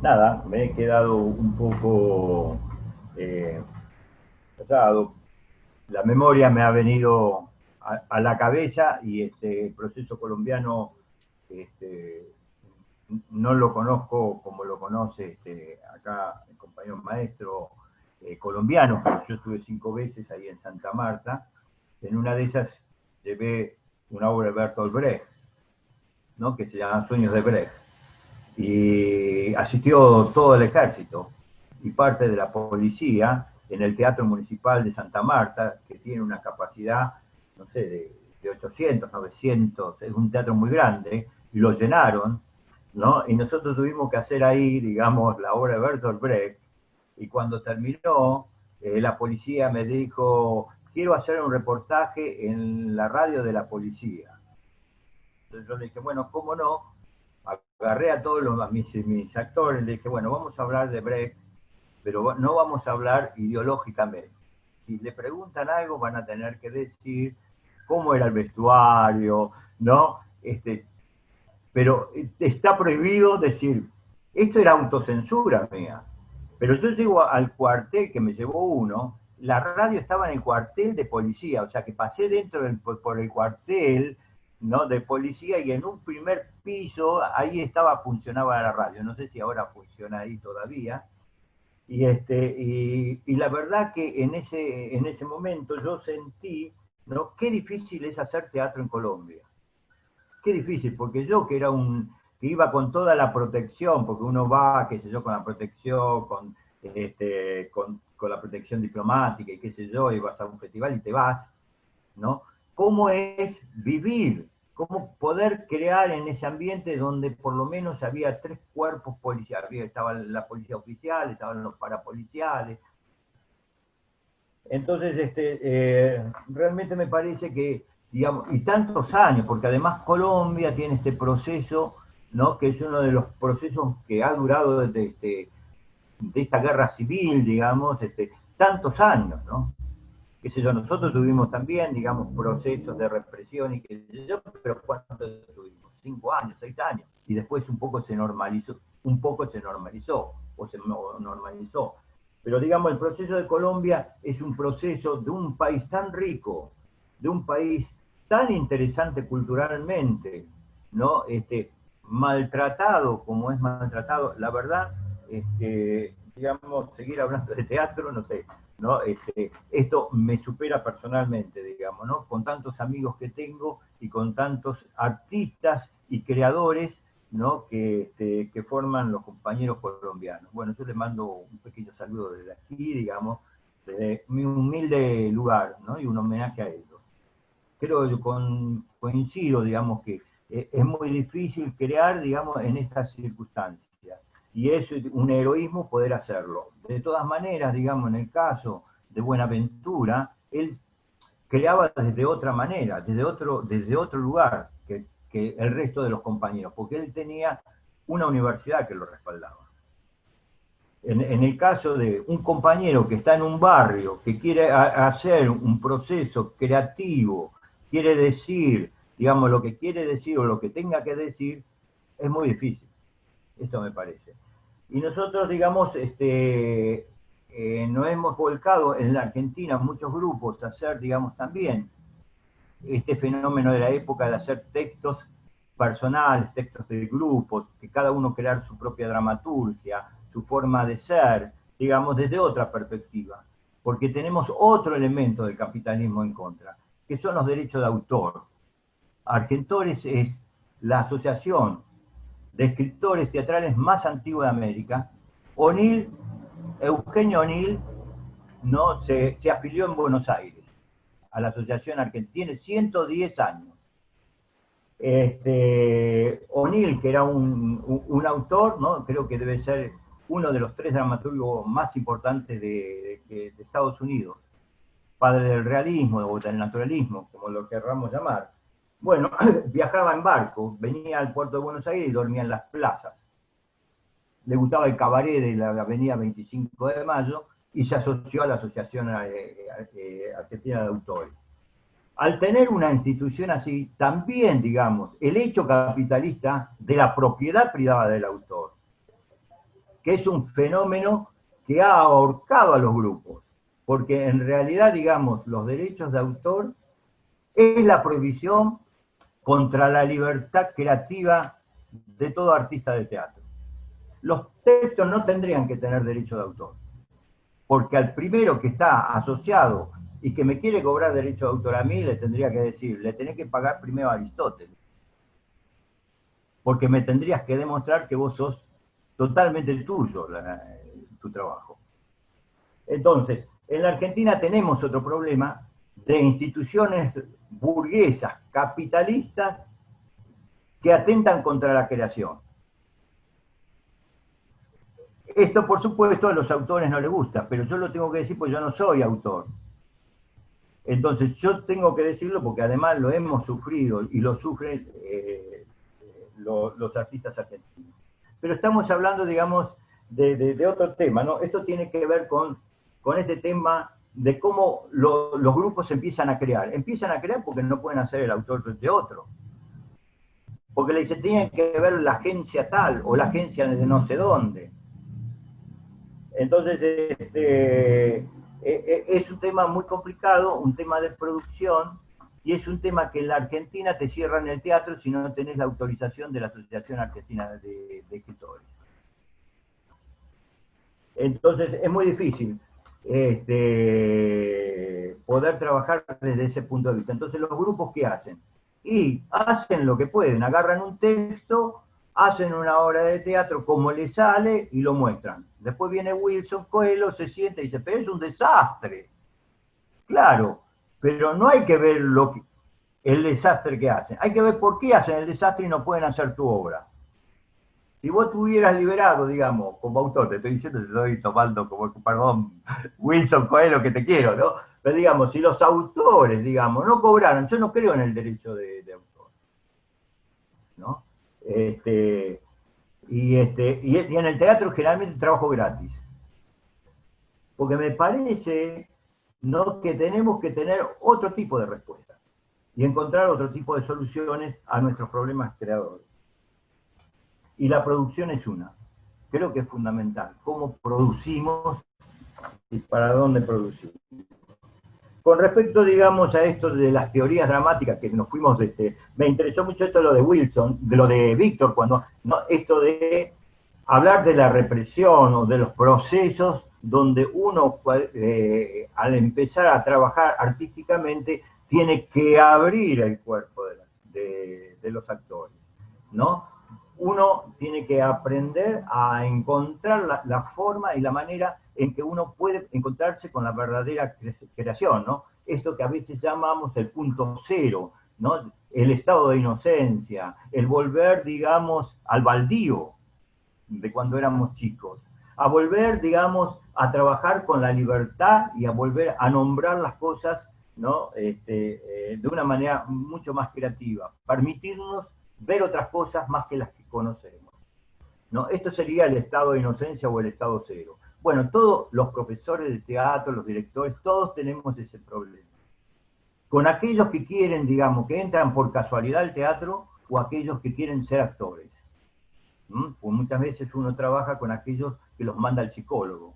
S2: Nada, me he quedado un poco pasado. La memoria me ha venido a la cabeza y el proceso colombiano no lo conozco como lo conoce acá el compañero maestro colombiano, pero yo estuve 5 veces ahí en Santa Marta. En una de esas llevé una obra de Bertolt Brecht, ¿no? Que se llama Sueños de Brecht. Y asistió todo el ejército y parte de la policía en el Teatro Municipal de Santa Marta, que tiene una capacidad, no sé, de 800, 900, es un teatro muy grande, y lo llenaron, ¿no? Y nosotros tuvimos que hacer ahí, digamos, la obra de Bertolt Brecht, y cuando terminó, la policía me dijo, quiero hacer un reportaje en la radio de la policía. Entonces yo le dije, bueno, ¿cómo no? Agarré a todos mis actores, le dije, bueno, vamos a hablar de Brecht, pero no vamos a hablar ideológicamente. Si le preguntan algo, van a tener que decir cómo era el vestuario, ¿no? Pero está prohibido decir, esto era autocensura mía. Pero yo llego al cuartel que me llevó uno, la radio estaba en el cuartel de policía, o sea que pasé por el cuartel, ¿no? De policía, y en un primer piso ahí funcionaba la radio. No sé si ahora funciona ahí todavía. Y la verdad que en ese momento yo sentí, ¿no? Qué difícil es hacer teatro en Colombia. Qué difícil, porque yo que que iba con toda la protección, porque uno va, qué sé yo, con la protección, con la protección diplomática y qué sé yo, y vas a un festival y te vas, ¿no? ¿Cómo es vivir? ¿Cómo poder crear en ese ambiente donde por lo menos había 3 cuerpos policiales? Estaba la policía oficial, estaban los parapoliciales. Entonces, realmente me parece que, digamos, y tantos años, porque además Colombia tiene este proceso, ¿no? Que es uno de los procesos que ha durado desde de esta guerra civil, digamos, tantos años, ¿no? Qué sé yo, nosotros tuvimos también, digamos, procesos de represión y qué sé yo, pero ¿cuánto tuvimos? 5 años, 6 años, y después un poco se normalizó, o se normalizó. Pero digamos, el proceso de Colombia es un proceso de un país tan rico, de un país tan interesante culturalmente, ¿no? Maltratado como es maltratado, la verdad, digamos, seguir hablando de teatro, no sé, ¿no? Esto me supera personalmente, digamos, ¿no? Con tantos amigos que tengo y con tantos artistas y creadores, ¿no? Que forman los compañeros colombianos. Bueno, yo les mando un pequeño saludo desde aquí, digamos, desde mi humilde lugar, ¿no? Y un homenaje a ellos. Creo que coincido, digamos, que es muy difícil crear, digamos, en estas circunstancias. Y es un heroísmo poder hacerlo. De todas maneras, digamos, en el caso de Buenaventura, él creaba desde otra manera, desde otro lugar que el resto de los compañeros, porque él tenía una universidad que lo respaldaba. En el caso de un compañero que está en un barrio, que quiere hacer un proceso creativo, quiere decir, digamos, lo que quiere decir o lo que tenga que decir, es muy difícil. Esto me parece. Y nosotros, digamos, nos hemos volcado en la Argentina muchos grupos a hacer, digamos, también este fenómeno de la época de hacer textos personales, textos de grupos, que cada uno crear su propia dramaturgia, su forma de ser, digamos, desde otra perspectiva. Porque tenemos otro elemento del capitalismo en contra, que son los derechos de autor. Argentores es la asociación de escritores teatrales más antigua de América. Eugenio O'Neill, ¿no? se afilió en Buenos Aires a la Asociación Argentina, tiene 110 años. O'Neill, que era un autor, ¿no? Creo que debe ser uno de los 3 dramaturgos más importantes de Estados Unidos, padre del realismo o del naturalismo, como lo querramos llamar. Bueno, viajaba en barco, venía al puerto de Buenos Aires y dormía en las plazas. Le gustaba el cabaret de la avenida 25 de Mayo y se asoció a la Asociación Argentina de Autores. Al tener una institución así, también, digamos, el hecho capitalista de la propiedad privada del autor, que es un fenómeno que ha ahorcado a los grupos, porque en realidad, digamos, los derechos de autor es la prohibición contra la libertad creativa de todo artista de teatro. Los textos no tendrían que tener derecho de autor, porque al primero que está asociado y que me quiere cobrar derecho de autor a mí, le tendría que decir, le tenés que pagar primero a Aristóteles, porque me tendrías que demostrar que vos sos totalmente tuyo, tu trabajo. Entonces, en la Argentina tenemos otro problema de instituciones burguesas, capitalistas, que atentan contra la creación. Esto, por supuesto, a los autores no les gusta, pero yo lo tengo que decir porque yo no soy autor. Entonces, yo tengo que decirlo porque además lo hemos sufrido y lo sufren los artistas argentinos. Pero estamos hablando, digamos, de otro tema, ¿no? Esto tiene que ver con este tema de cómo los grupos empiezan a crear. Empiezan a crear porque no pueden hacer el autor de otro. Porque le dicen, tienen que ver la agencia tal o la agencia de no sé dónde. Entonces, es un tema muy complicado, un tema de producción, y es un tema que en la Argentina te cierran el teatro si no tenés la autorización de la Asociación Argentina de Escritores. Entonces, es muy difícil poder trabajar desde ese punto de vista. Entonces, los grupos, ¿qué hacen? Y hacen lo que pueden, agarran un texto, hacen una obra de teatro como les sale y lo muestran. Después viene Wilson Coelho, se sienta y dice, pero es un desastre. Claro, pero no hay que ver el desastre que hacen. Hay que ver por qué hacen el desastre y no pueden hacer tu obra. Si vos tuvieras liberado, digamos, como autor, te estoy diciendo, te estoy tomando como, perdón, Wilson Coelho, que te quiero, ¿no? Pero digamos, si los autores, digamos, no cobraran, yo no creo en el derecho de autor, ¿no? Y en el teatro generalmente trabajo gratis. Porque me parece, ¿no?, que tenemos que tener otro tipo de respuesta y encontrar otro tipo de soluciones a nuestros problemas creadores. Y la producción es una. Creo que es fundamental. ¿Cómo producimos y para dónde producimos? Con respecto, digamos, a esto de las teorías dramáticas, que nos fuimos, me interesó mucho esto lo de Wilson, de lo de Víctor, cuando esto de hablar de la represión o de los procesos donde uno, al empezar a trabajar artísticamente, tiene que abrir el cuerpo de los actores, ¿no? Uno tiene que aprender a encontrar la forma y la manera en que uno puede encontrarse con la verdadera creación, ¿no? Esto que a veces llamamos el punto cero, ¿no? El estado de inocencia, el volver, digamos, al baldío de cuando éramos chicos, a volver, digamos, a trabajar con la libertad y a volver a nombrar las cosas, ¿no? De una manera mucho más creativa, permitirnos ver otras cosas más que las que conocemos, ¿no? Esto sería el estado de inocencia o el estado cero. Bueno, todos los profesores de teatro, los directores, todos tenemos ese problema. Con aquellos que quieren, digamos, que entran por casualidad al teatro o aquellos que quieren ser actores. Pues muchas veces uno trabaja con aquellos que los manda el psicólogo.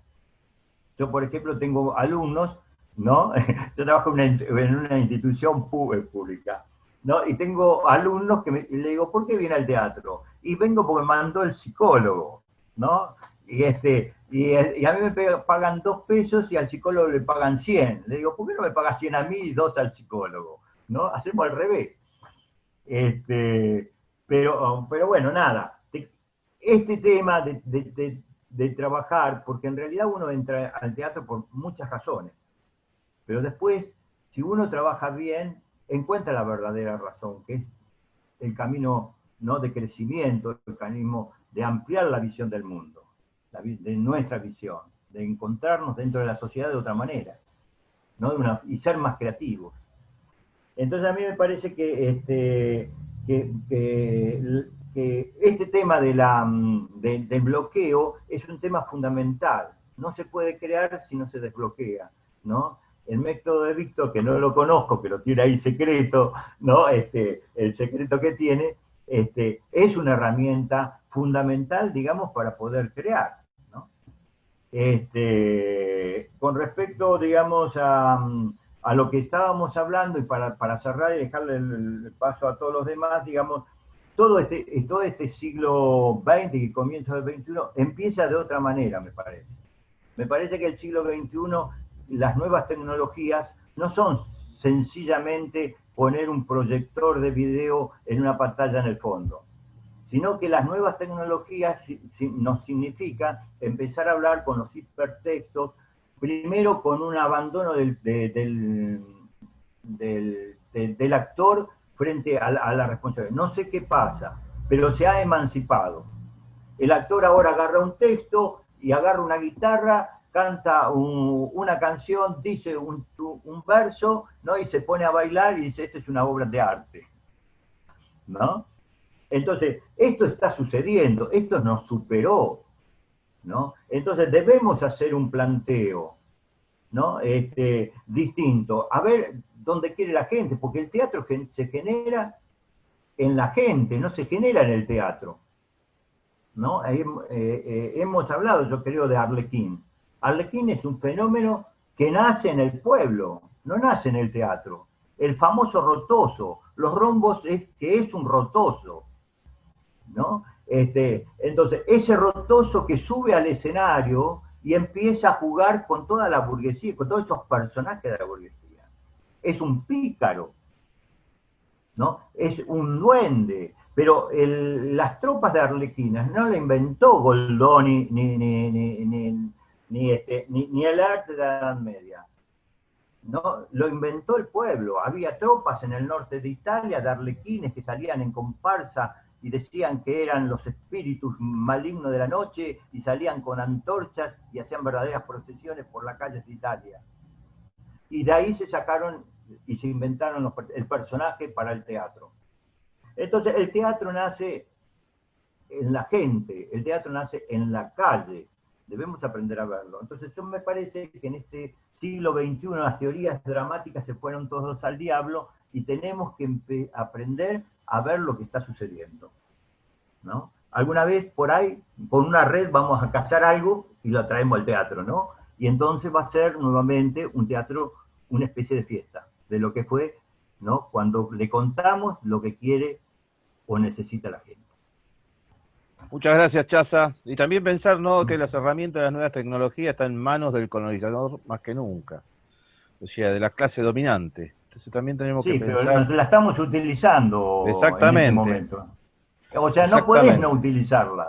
S2: Yo, por ejemplo, tengo alumnos, ¿no? Yo trabajo en una institución pública, ¿no? Y tengo alumnos que le digo, ¿por qué viene al teatro? Y vengo porque me mandó el psicólogo, ¿no? Y a mí me pagan 2 pesos y al psicólogo le pagan 100. Le digo, ¿por qué no me pagas 100 a mí y 2 al psicólogo? ¿No? Hacemos al revés. Pero bueno, nada. Este tema de trabajar, porque en realidad uno entra al teatro por muchas razones, pero después, si uno trabaja bien, encuentra la verdadera razón, que es el camino, ¿no?, de crecimiento, el camino de ampliar la visión del mundo, de nuestra visión, de encontrarnos dentro de la sociedad de otra manera, ¿no? Y ser más creativos. Entonces a mí me parece que este tema del bloqueo es un tema fundamental, no se puede crear si no se desbloquea, ¿no? El método de Víctor, que no lo conozco, que lo tiene ahí secreto, ¿no? El secreto que tiene, es una herramienta fundamental, digamos, para poder crear, ¿no? Con respecto, digamos, a lo que estábamos hablando, y para cerrar y dejarle el paso a todos los demás, digamos, todo este siglo XX y comienzo del XXI empieza de otra manera, me parece. Me parece que el siglo XXI, las nuevas tecnologías no son sencillamente poner un proyector de video en una pantalla en el fondo, sino que las nuevas tecnologías nos significa empezar a hablar con los hipertextos, primero con un abandono del actor frente a la responsabilidad. No sé qué pasa, pero se ha emancipado. El actor ahora agarra un texto y agarra una guitarra, canta una canción, dice un verso, ¿no? Y se pone a bailar y dice, esta es una obra de arte, ¿no? Entonces, esto está sucediendo, esto nos superó, ¿no? Entonces, debemos hacer un planteo, ¿no? Distinto, a ver dónde quiere la gente, porque el teatro se genera en la gente, no se genera en el teatro, ¿no? Hemos hablado, yo creo, de Arlequín. Arlequín es un fenómeno que nace en el pueblo, no nace en el teatro. El famoso rotoso, los rombos que es un rotoso, ¿no? Entonces, ese rotoso que sube al escenario y empieza a jugar con toda la burguesía, con todos esos personajes de la burguesía. Es un pícaro, ¿no? Es un duende, pero las tropas de Arlequinas no la inventó Goldoni ni el arte de la Edad Media. ¿No? Lo inventó el pueblo. Había tropas en el norte de Italia de arlequines que salían en comparsa y decían que eran los espíritus malignos de la noche y salían con antorchas y hacían verdaderas procesiones por las calles de Italia. Y de ahí se sacaron y se inventaron el personaje para el teatro. Entonces el teatro nace en la gente, el teatro nace en la calle. Debemos aprender a verlo. Entonces yo me parece que en este siglo XXI las teorías dramáticas se fueron todos al diablo y tenemos que aprender a ver lo que está sucediendo, ¿no? Alguna vez por ahí, con una red, vamos a cazar algo y lo traemos al teatro, ¿no? Y entonces va a ser nuevamente un teatro, una especie de fiesta de lo que fue, ¿no? Cuando le contamos lo que quiere o necesita la gente.
S1: Muchas gracias, Chaza. Y también pensar, ¿no?, que las herramientas de las nuevas tecnologías están en manos del colonizador más que nunca. O sea, de la clase dominante. Entonces también tenemos que pensar...
S2: Sí, pero la estamos utilizando
S1: exactamente,
S2: en este momento. O sea, no podés no utilizarlas.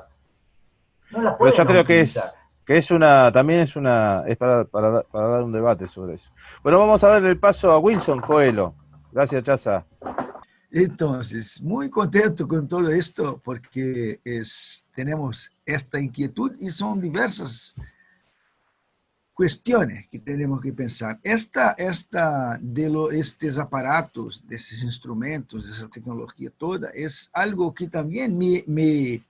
S2: No las podés.
S1: Pero yo
S2: no
S1: creo
S2: utilizar.
S1: que es una, también es para dar un debate sobre eso. Bueno, vamos a darle el paso a Wilson Coelho. Gracias, Chaza.
S3: Entonces, muy contento con todo esto porque tenemos esta inquietud y son diversas cuestiones que tenemos que pensar. Esta de estos aparatos, de esos instrumentos, de esa tecnología toda, es algo que también me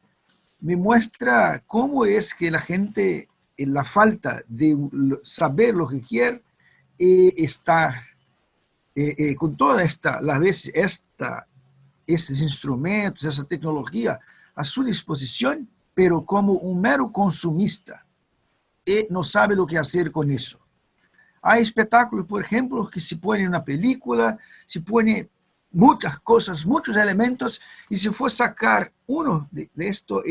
S3: muestra cómo es que la gente, en la falta de saber lo que quiere, está con toda estos instrumentos, esa tecnología a su disposición, pero como un mero consumista, y no sabe lo que hacer con eso. Hay espectáculos, por ejemplo, que se pone una película, se pone muchas cosas, muchos elementos, y si fue sacar uno de esto,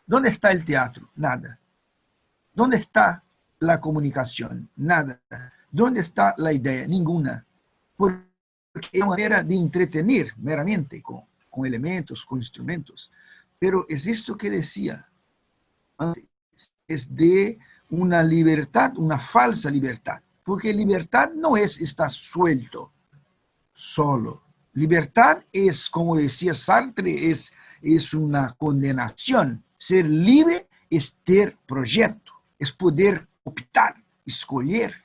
S3: ¿dónde está el teatro? Nada. ¿Dónde está la comunicación? Nada. ¿Dónde está la idea? Ninguna. Porque es una manera de entretener meramente con elementos, con instrumentos. Pero es esto que decía antes, es de una libertad, una falsa libertad. Porque libertad no es estar suelto, solo. Libertad es, como decía Sartre, es una condenación. Ser libre es tener proyecto, es poder optar, escoger.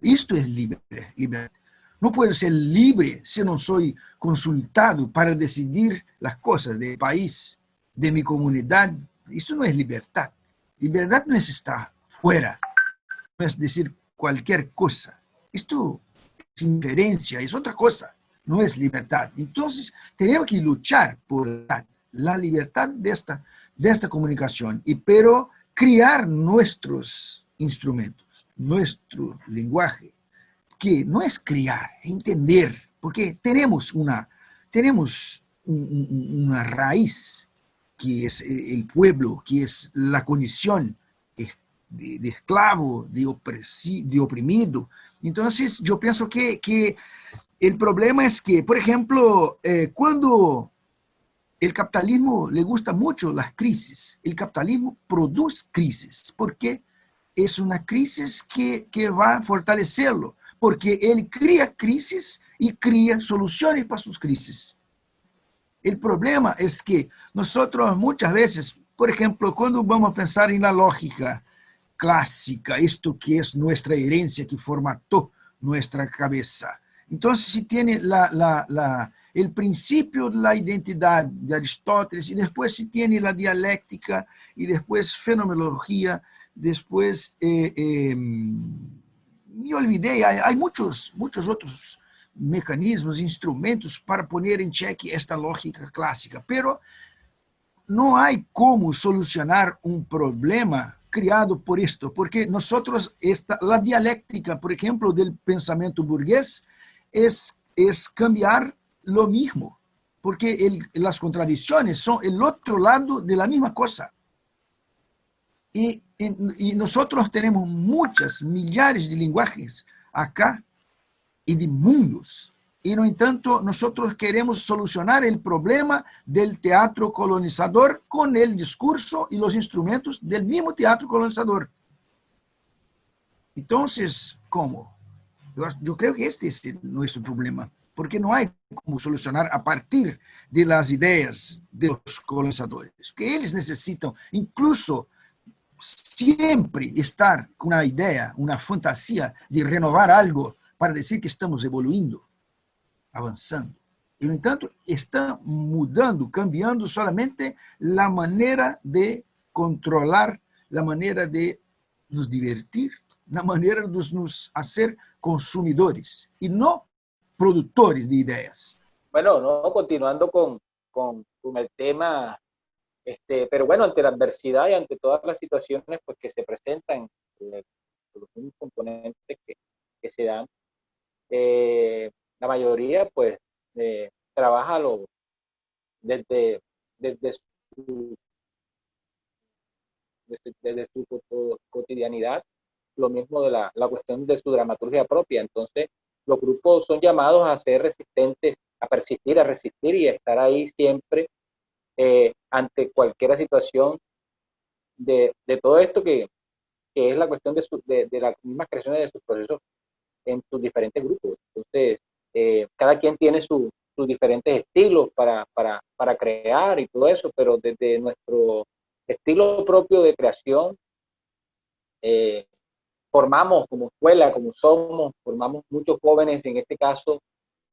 S3: Esto es libertad. No puedo ser libre si no soy consultado para decidir las cosas del país, de mi comunidad. Esto no es libertad. Libertad no es estar fuera, no es decir cualquier cosa. Esto es inferencia, es otra cosa, no es libertad. Entonces, tenemos que luchar por la libertad de esta comunicación, pero crear nuestros instrumentos, nuestro lenguaje, que no es crear, es entender, porque tenemos una raíz que es el pueblo, que es la condición de esclavo, de oprimido. Entonces, yo pienso que el problema es que, por ejemplo, cuando el capitalismo le gusta mucho las crisis, el capitalismo produce crisis, porque es una crisis que va a fortalecerlo, porque él crea crisis y crea soluciones para sus crisis. El problema es que nosotros muchas veces, por ejemplo, cuando vamos a pensar en la lógica clásica, esto que es nuestra herencia que formató nuestra cabeza, entonces si tiene el principio de la identidad de Aristóteles y después si tiene la dialéctica y después fenomenología, después, me olvidé, hay muchos otros mecanismos, instrumentos para poner en cheque esta lógica clásica, pero no hay cómo solucionar un problema criado por esto, porque nosotros, la dialéctica, por ejemplo, del pensamiento burgués es cambiar lo mismo, porque las contradicciones son el otro lado de la misma cosa. Y nosotros tenemos millares de lenguajes acá y de mundos. Y no entanto, nosotros queremos solucionar el problema del teatro colonizador con el discurso y los instrumentos del mismo teatro colonizador. Entonces, ¿cómo? Yo creo que este es nuestro problema, porque no hay cómo solucionar a partir de las ideas de los colonizadores, que ellos necesitan incluso siempre estar con una idea, una fantasía de renovar algo para decir que estamos evoluindo, avanzando. Y, no entanto, está mudando, cambiando solamente la manera de controlar, la manera de nos divertir, la manera de nos hacer consumidores y no productores de ideas.
S5: Bueno, no, continuando con el tema, pero bueno, ante la adversidad y ante todas las situaciones pues, que se presentan, los mismos componentes que se dan, la mayoría pues trabaja desde, desde, su, desde su cotidianidad, lo mismo de la cuestión de su dramaturgia propia. Entonces, los grupos son llamados a ser resistentes, a persistir, a resistir y a estar ahí siempre ante cualquier situación de todo esto que es la cuestión de las mismas creaciones de sus procesos en sus diferentes grupos. Entonces, cada quien tiene sus diferentes estilos para crear y todo eso, pero desde nuestro estilo propio de creación, formamos como escuela, como formamos muchos jóvenes, en este caso,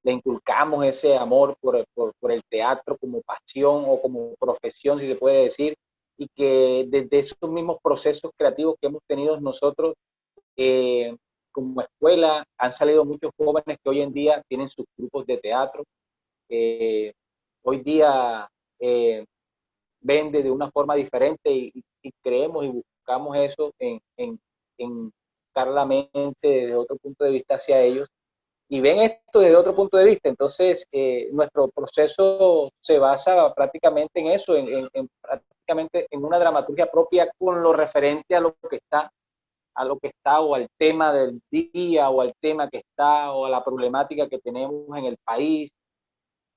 S5: le inculcamos ese amor por el teatro como pasión o como profesión, si se puede decir, y que desde esos mismos procesos creativos que hemos tenido nosotros, como escuela, han salido muchos jóvenes que hoy en día tienen sus grupos de teatro. Hoy día ven de una forma diferente y creemos y buscamos eso en la mente desde otro punto de vista hacia ellos y ven esto desde otro punto de vista. Entonces, nuestro proceso se basa prácticamente en eso, prácticamente en una dramaturgia propia con lo referente a lo que está o al tema del día o al tema que está o a la problemática que tenemos en el país.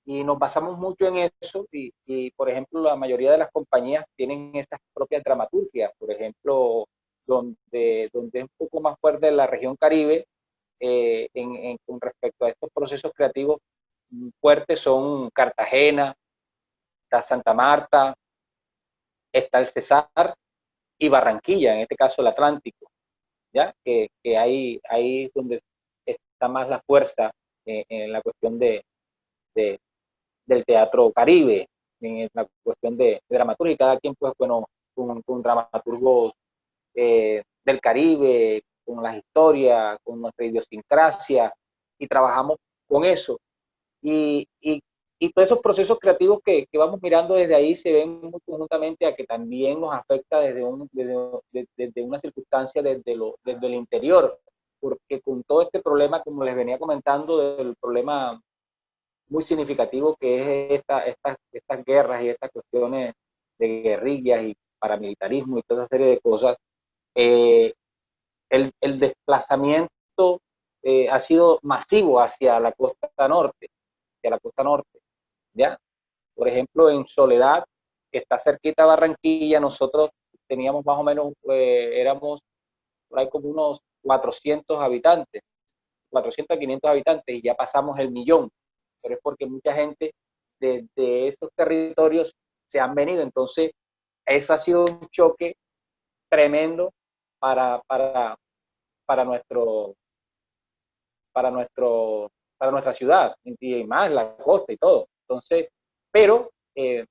S5: Y nos basamos mucho en eso y, por ejemplo, la mayoría de las compañías tienen esas propias dramaturgias. Por ejemplo, donde es un poco más fuerte en la región Caribe, con respecto a estos procesos creativos fuertes son Cartagena, está Santa Marta, está el Cesar y Barranquilla, en este caso el Atlántico, ¿ya? Que ahí donde está más la fuerza en la cuestión del teatro Caribe, en la cuestión de dramaturgia, y cada quien, pues, bueno, con dramaturgos del Caribe, con las historias, con nuestra idiosincrasia, y trabajamos con eso. Y todos esos procesos creativos que vamos mirando desde ahí se ven muy conjuntamente a que también nos afecta desde una circunstancia desde el interior, porque con todo este problema, como les venía comentando, del problema muy significativo que es estas guerras y estas cuestiones de guerrillas y paramilitarismo y toda esa serie de cosas, eh, el desplazamiento ha sido masivo hacia la costa norte, ¿ya? Por ejemplo, en Soledad, que está cerquita de Barranquilla, nosotros teníamos más o menos, éramos por ahí como unos 400 habitantes, 400 a 500 habitantes, y ya pasamos el millón, pero es porque mucha gente de esos territorios se han venido. Entonces, eso ha sido un choque tremendo para, para, para, nuestro, para, nuestro, para nuestra ciudad, y más la costa y todo. Entonces, pero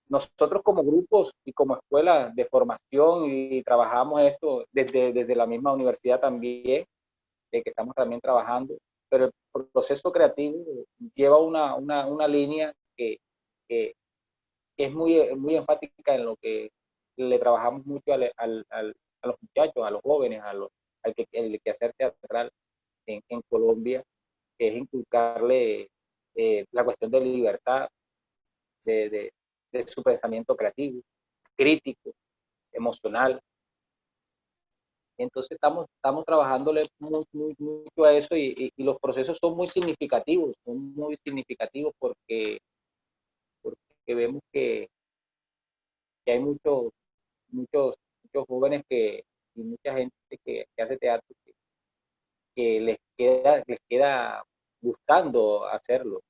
S5: nosotros como grupos y como escuela de formación, y trabajamos esto desde la misma universidad también, que estamos también trabajando, pero el proceso creativo lleva una línea que es muy enfática en lo que le trabajamos mucho a los muchachos, a los jóvenes, el quehacer teatral en Colombia, que es inculcarle la cuestión de libertad, de, de, de su pensamiento creativo, crítico, emocional. Entonces estamos trabajándole mucho a eso, y los procesos son muy significativos porque vemos que hay muchos jóvenes y mucha gente que hace teatro que les queda gustando hacerlo.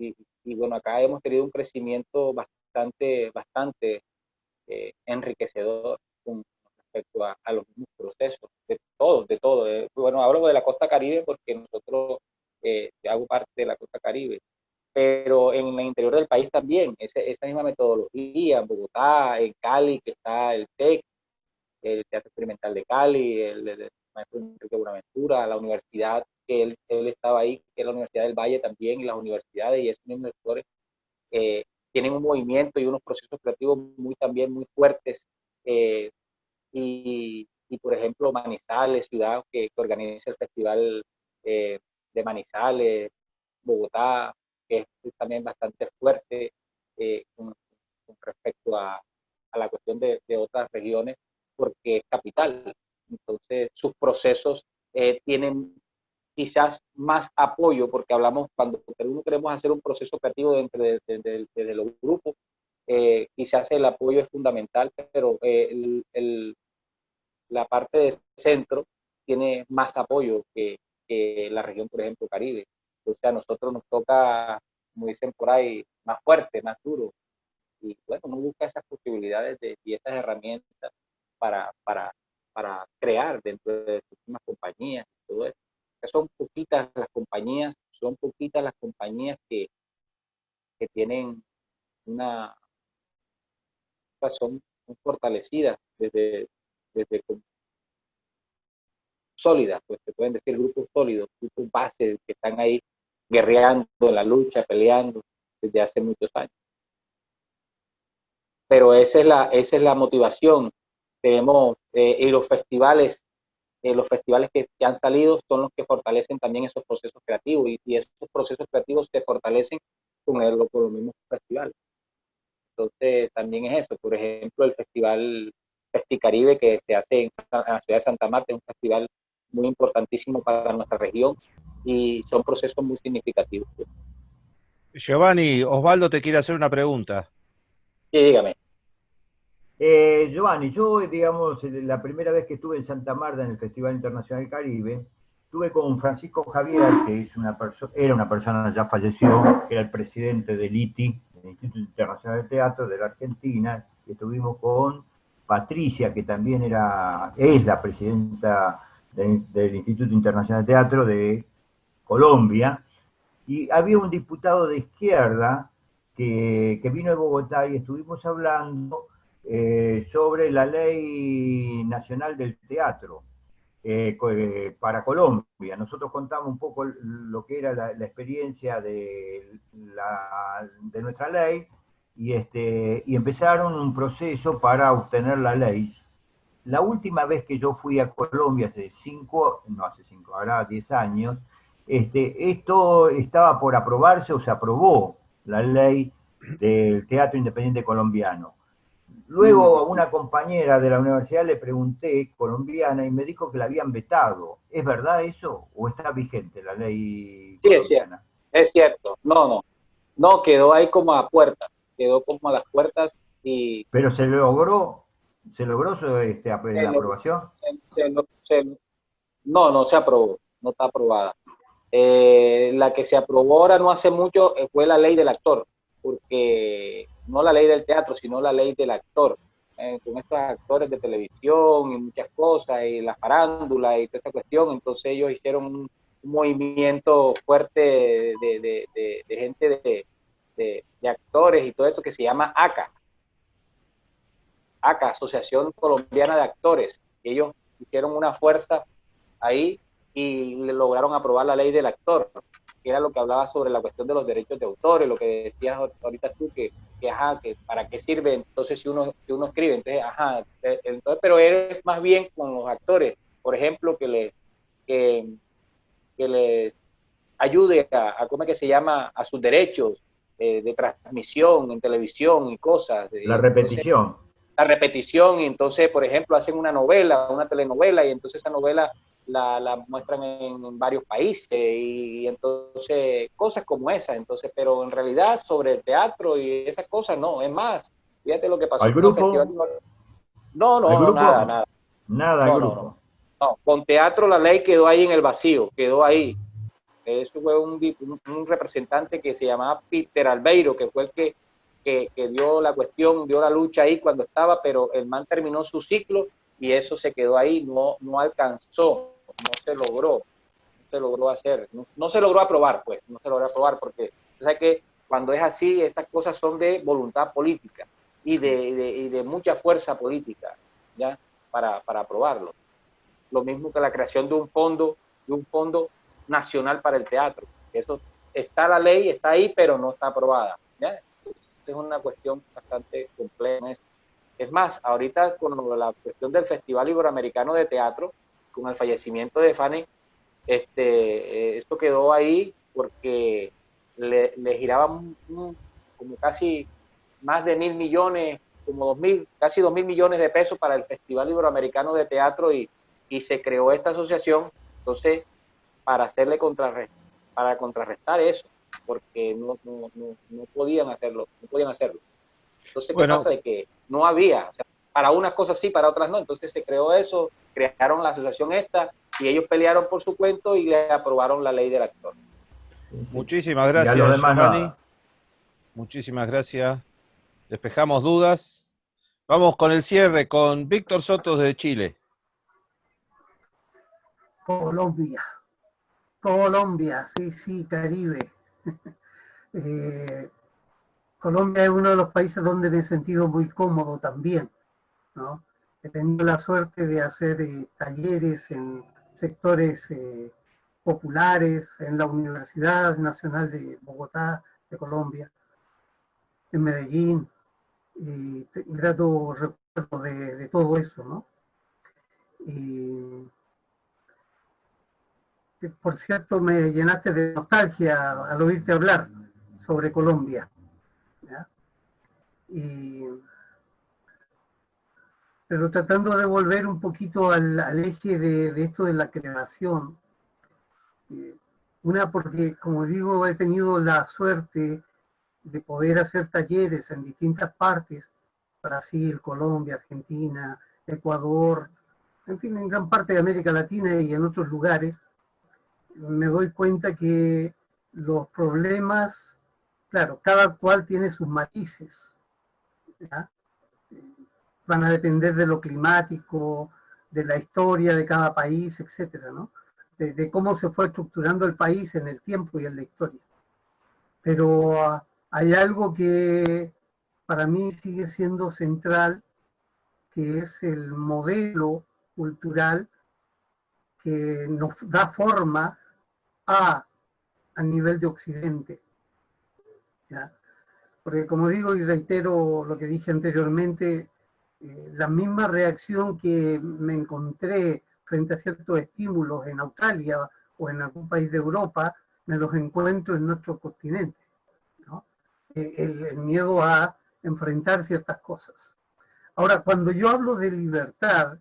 S5: Y bueno, acá hemos tenido un crecimiento bastante enriquecedor con respecto a los mismos procesos, de todo. Bueno, hablo de la costa Caribe porque nosotros hago parte de la costa Caribe, pero en el interior del país también, esa misma metodología, en Bogotá, en Cali, que está el TEC, el Teatro Experimental de Cali, el maestro Enrique Buenaventura, la universidad que él estaba ahí, que es la Universidad del Valle también, y las universidades y esos mismos sectores tienen un movimiento y unos procesos creativos también muy fuertes. eh, y, por ejemplo, Manizales, ciudad que organiza el festival de Manizales, Bogotá, que es también bastante fuerte con respecto a la cuestión de otras regiones, porque es capital. Entonces, sus procesos tienen quizás más apoyo, porque hablamos, cuando uno queremos hacer un proceso creativo dentro de los grupos, quizás el apoyo es fundamental, pero la parte de centro tiene más apoyo que la región, por ejemplo, Caribe. O sea, a nosotros nos toca, como dicen por ahí, más fuerte, más duro. Y bueno, uno busca esas posibilidades y esas herramientas para, para crear dentro de sus mismas compañías y todo eso. Son poquitas las compañías que tienen una, son fortalecidas desde sólidas, pues se pueden decir grupos sólidos, grupos bases que están ahí guerreando en la lucha, peleando desde hace muchos años. Pero esa es la motivación. Tenemos, y los festivales que han salido son los que fortalecen también esos procesos creativos, y esos procesos creativos se fortalecen con los mismos festivales. Entonces también es eso. Por ejemplo, el festival Festicaribe que se hace en la ciudad de Santa Marta es un festival muy importantísimo para nuestra región, y son procesos muy significativos.
S1: Giovanni, Osvaldo te quiere hacer una pregunta.
S5: Sí, dígame.
S2: Giovanni, yo, digamos, la primera vez que estuve en Santa Marta en el Festival Internacional Caribe, estuve con Francisco Javier, que era una persona, ya falleció, que era el presidente del ITI, el Instituto Internacional de Teatro de la Argentina, y estuvimos con Patricia, que también es la presidenta del Instituto Internacional de Teatro de Colombia, y había un diputado de izquierda que vino de Bogotá y estuvimos hablando sobre la ley nacional del teatro para Colombia. Nosotros contamos un poco lo que era la experiencia de nuestra ley y empezaron un proceso para obtener la ley. La última vez que yo fui a Colombia, ahora 10 años, esto estaba por aprobarse o se aprobó la ley del teatro independiente colombiano. Luego a una compañera de la universidad le pregunté, colombiana, y me dijo que la habían vetado. ¿Es verdad eso o está vigente la ley
S5: Sí,
S2: colombiana?
S5: es cierto. No, quedó ahí como a puertas, quedó como a las puertas y...
S2: Pero se logró la aprobación.
S5: se lo- se- no se aprobó, no está aprobada. La que se aprobó ahora no hace mucho fue la ley del actor, porque no la ley del teatro, sino la ley del actor, con estos actores de televisión y muchas cosas, y la farándula y toda esta cuestión. Entonces ellos hicieron un movimiento fuerte de gente de actores y todo esto que se llama ACA, Asociación Colombiana de Actores. Ellos hicieron una fuerza ahí y le lograron aprobar la ley del actor, que era lo que hablaba sobre la cuestión de los derechos de autores, lo que decías ahorita tú, que para qué sirve entonces si uno escribe. Entonces, pero es más bien con los actores, por ejemplo, que les ayude ¿cómo es que se llama? A sus derechos de transmisión en televisión y cosas.
S2: La repetición.
S5: La repetición, y entonces, por ejemplo, hacen una novela, una telenovela, y entonces esa novela la muestran en varios países, y entonces cosas como esas. Entonces, pero en realidad sobre el teatro y esas cosas, no, es más, fíjate lo que pasó
S2: ¿Al
S5: con el
S2: grupo?
S5: festival.
S2: ¿Al
S5: No,
S2: grupo?
S5: nada.
S2: Nada al grupo.
S5: No, con teatro la ley quedó ahí en el vacío, quedó ahí. Eso fue un representante que se llamaba Peter Albeiro, que fue el que dio la cuestión, dio la lucha ahí cuando estaba, pero el man terminó su ciclo y eso se quedó ahí, no alcanzó, no se logró hacer, no se logró aprobar, pues, no se logró aprobar, porque o sea que cuando es así, estas cosas son de voluntad política y de mucha fuerza política, ¿ya? Para aprobarlo. Lo mismo que la creación de un fondo nacional para el teatro. Eso está la ley, está ahí, pero no está aprobada, ¿ya? Es una cuestión bastante compleja. Es más, ahorita con la cuestión del Festival Iberoamericano de Teatro, con el fallecimiento de Fanny, esto quedó ahí porque le giraban como casi más de 1.000 millones, como casi 2.000 millones de pesos para el Festival Iberoamericano de Teatro, y se creó esta asociación, entonces, para hacerle para contrarrestar eso, porque no podían hacerlo, no podían hacerlo. Entonces, ¿qué
S1: Bueno,
S5: pasa? De que no había, o sea, para unas cosas sí, para otras no. Entonces se creó eso, crearon la asociación esta, y ellos pelearon por su cuento y le aprobaron la ley del actor.
S1: muchísimas
S2: Y a los
S1: gracias,
S2: demás
S1: Giovanni.
S2: nada.
S1: Muchísimas gracias. Despejamos dudas. Vamos con el cierre con Víctor Sotos de Chile.
S4: Colombia, sí, Caribe. Colombia es uno de los países donde me he sentido muy cómodo también, ¿no? He tenido la suerte de hacer talleres en sectores populares, en la Universidad Nacional de Bogotá, de Colombia, en Medellín, y grato recuerdo de todo eso, ¿no? Y, por cierto, me llenaste de nostalgia al oírte hablar sobre Colombia, ¿ya? Pero tratando de volver un poquito al eje de esto de la creación, porque, como digo, he tenido la suerte de poder hacer talleres en distintas partes, Brasil, Colombia, Argentina, Ecuador, en fin, en gran parte de América Latina y en otros lugares. Me doy cuenta que los problemas, claro, cada cual tiene sus matices, ¿ya? Van a depender de lo climático, de la historia de cada país, etcétera, ¿no? De cómo se fue estructurando el país en el tiempo y en la historia. Pero hay algo que para mí sigue siendo central que es el modelo cultural que nos da forma a nivel de Occidente, ¿ya? Porque como digo y reitero lo que dije anteriormente, la misma reacción que me encontré frente a ciertos estímulos en Australia o en algún país de Europa, me los encuentro en nuestro continente, ¿no? El miedo a enfrentar ciertas cosas. Ahora, cuando yo hablo de libertad,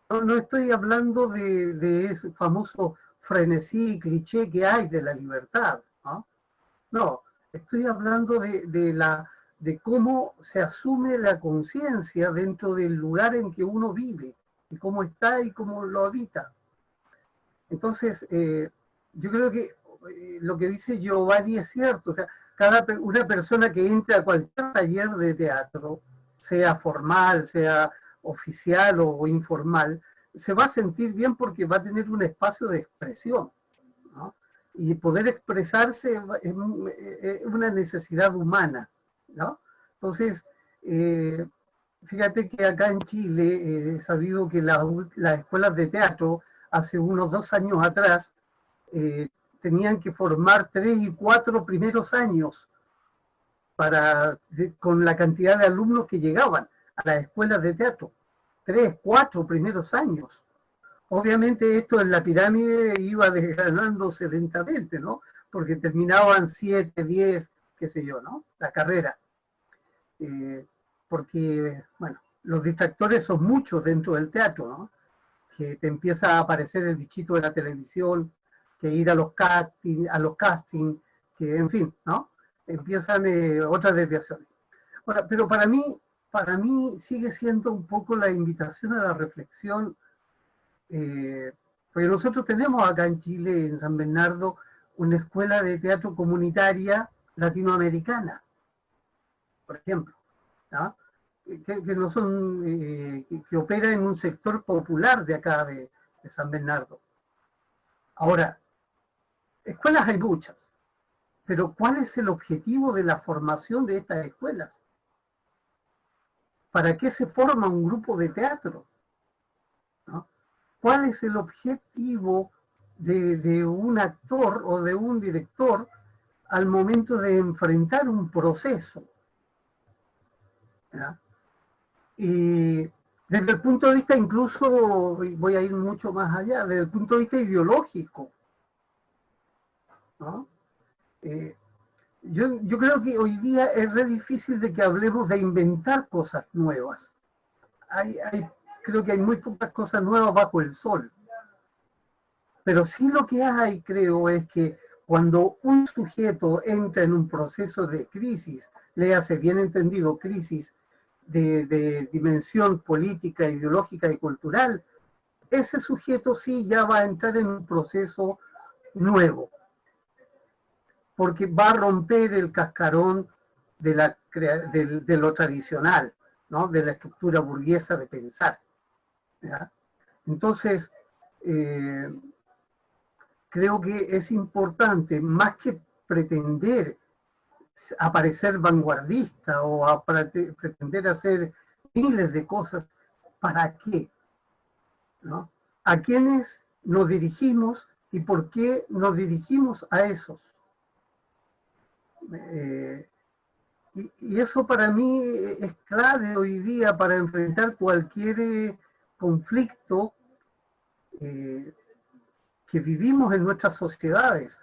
S4: no estoy hablando de ese famoso frenesí, cliché que hay de la libertad, ¿no? No, estoy hablando de cómo se asume la conciencia dentro del lugar en que uno vive, y cómo está y cómo lo habita. Entonces, yo creo que lo que dice Giovanni es cierto. O sea, una persona que entra a cualquier taller de teatro, sea formal, sea oficial o informal, se va a sentir bien porque va a tener un espacio de expresión, ¿no? Y poder expresarse es una necesidad humana, ¿no? Entonces, fíjate que acá en Chile he sabido que las escuelas de teatro hace unos 2 años atrás tenían que formar 3 y 4 primeros años con la cantidad de alumnos que llegaban a las escuelas de teatro. 3, 4 primeros años. Obviamente esto en la pirámide iba desgranándose lentamente, ¿no? Porque terminaban 7, 10, qué sé yo, ¿no? La carrera. Porque, bueno, los distractores son muchos dentro del teatro, ¿no? Que te empieza a aparecer el bichito de la televisión, que ir a los castings, que en fin, ¿no? Empiezan otras desviaciones. Ahora, pero para mí sigue siendo un poco la invitación a la reflexión, porque nosotros tenemos acá en Chile, en San Bernardo, una escuela de teatro comunitaria latinoamericana, por ejemplo, ¿no? Que no son, que opera en un sector popular de acá de San Bernardo. Ahora, escuelas hay muchas, pero ¿cuál es el objetivo de la formación de estas escuelas? ¿Para qué se forma un grupo de teatro? ¿No? ¿Cuál es el objetivo de un actor o de un director al momento de enfrentar un proceso? ¿Ya? Y desde el punto de vista, incluso, voy a ir mucho más allá, desde el punto de vista ideológico, ¿no? Yo creo que hoy día es re difícil de que hablemos de inventar cosas nuevas. Creo que hay muy pocas cosas nuevas bajo el sol. Pero sí lo que hay, creo, es que cuando un sujeto entra en un proceso de crisis, le hace bien entendido crisis de dimensión política, ideológica y cultural, ese sujeto sí ya va a entrar en un proceso nuevo, porque va a romper el cascarón de lo tradicional, ¿no? De la estructura burguesa de pensar, ¿ya? Entonces, creo que es importante, más que pretender aparecer vanguardista o pretender hacer miles de cosas, ¿para qué? ¿No? ¿A quiénes nos dirigimos y por qué nos dirigimos a esos? Y eso para mí es clave hoy día para enfrentar cualquier conflicto que vivimos en nuestras sociedades.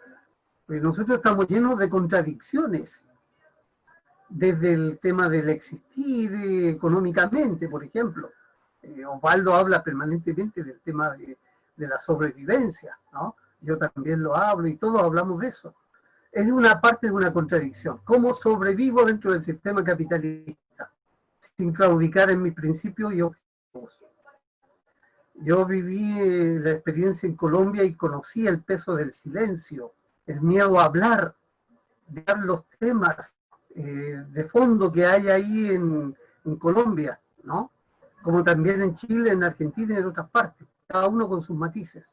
S4: Porque nosotros estamos llenos de contradicciones, desde el tema del existir económicamente, por ejemplo. Osvaldo habla permanentemente del tema de la sobrevivencia, ¿no? Yo también lo hablo y todos hablamos de eso. Es una parte de una contradicción. ¿Cómo sobrevivo dentro del sistema capitalista sin claudicar en mis principios y objetivos? Yo viví la experiencia en Colombia y conocí el peso del silencio, el miedo a hablar, de dar los temas de fondo que hay ahí en Colombia, ¿no? Como también en Chile, en Argentina y en otras partes, cada uno con sus matices.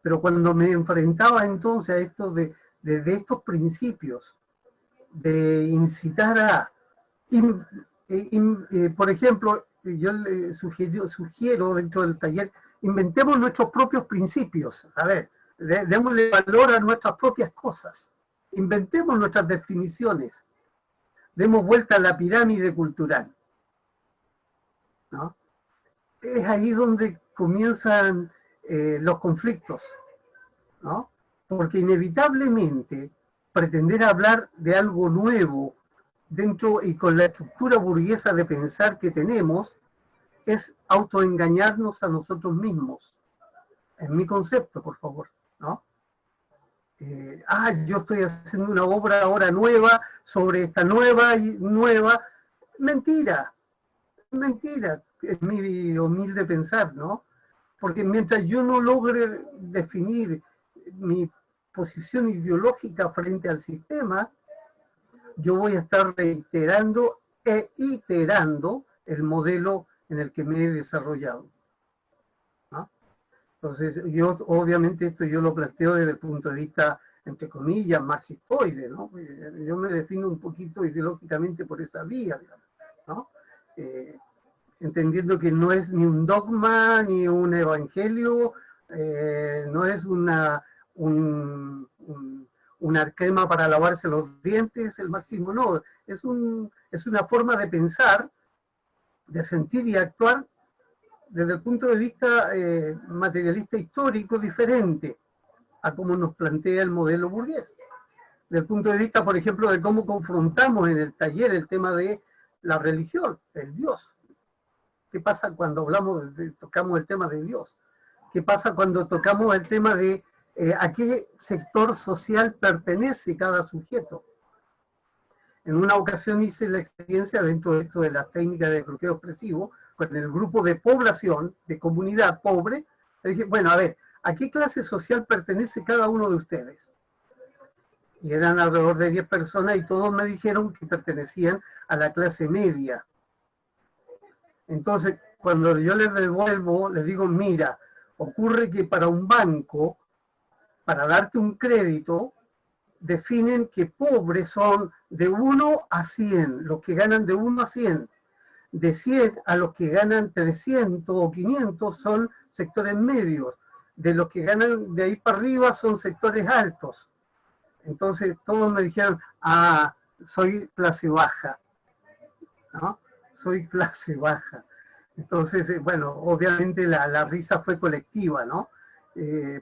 S4: Pero cuando me enfrentaba entonces a esto de estos principios, de incitar a, por ejemplo, yo sugiero dentro del taller, inventemos nuestros propios principios. A ver, démosle valor a nuestras propias cosas. Inventemos nuestras definiciones. Demos vuelta a la pirámide cultural, ¿no? Es ahí donde comienzan los conflictos, ¿no? Porque inevitablemente pretender hablar de algo nuevo dentro y con la estructura burguesa de pensar que tenemos es autoengañarnos a nosotros mismos. Es mi concepto, por favor, ¿no? Yo estoy haciendo una obra ahora nueva sobre esta nueva. Mentira, mentira, es mi humilde pensar, ¿no? Porque mientras yo no logre definir mi posición ideológica frente al sistema, yo voy a estar reiterando e iterando el modelo en el que me he desarrollado, ¿no? Entonces, yo obviamente esto yo lo planteo desde el punto de vista, entre comillas, marxistoide, ¿no? Yo me defino un poquito ideológicamente por esa vía, digamos, ¿no? Entendiendo que no es ni un dogma, ni un evangelio, no es un arquema para lavarse los dientes, el marxismo no, es una forma de pensar, de sentir y actuar desde el punto de vista materialista histórico diferente a cómo nos plantea el modelo burgués. Desde el punto de vista, por ejemplo, de cómo confrontamos en el taller el tema de la religión, el Dios. ¿Qué pasa cuando tocamos el tema de Dios? ¿Qué pasa cuando tocamos el tema de a qué sector social pertenece cada sujeto? En una ocasión hice la experiencia dentro de esto de las técnicas de bloqueo expresivo, con el grupo de población, de comunidad pobre. Le dije, bueno, a ver, ¿a qué clase social pertenece cada uno de ustedes? Y eran alrededor de 10 personas y todos me dijeron que pertenecían a la clase media. Entonces, cuando yo les devuelvo, les digo, mira, ocurre que para un banco, para darte un crédito, definen que pobres son de 1 a 100, los que ganan de 1 a 100. De 100 a los que ganan 300 o 500 son sectores medios. De los que ganan de ahí para arriba son sectores altos. Entonces todos me dijeron, soy clase baja, ¿no? Soy clase baja. Entonces, bueno, obviamente la risa fue colectiva, ¿no?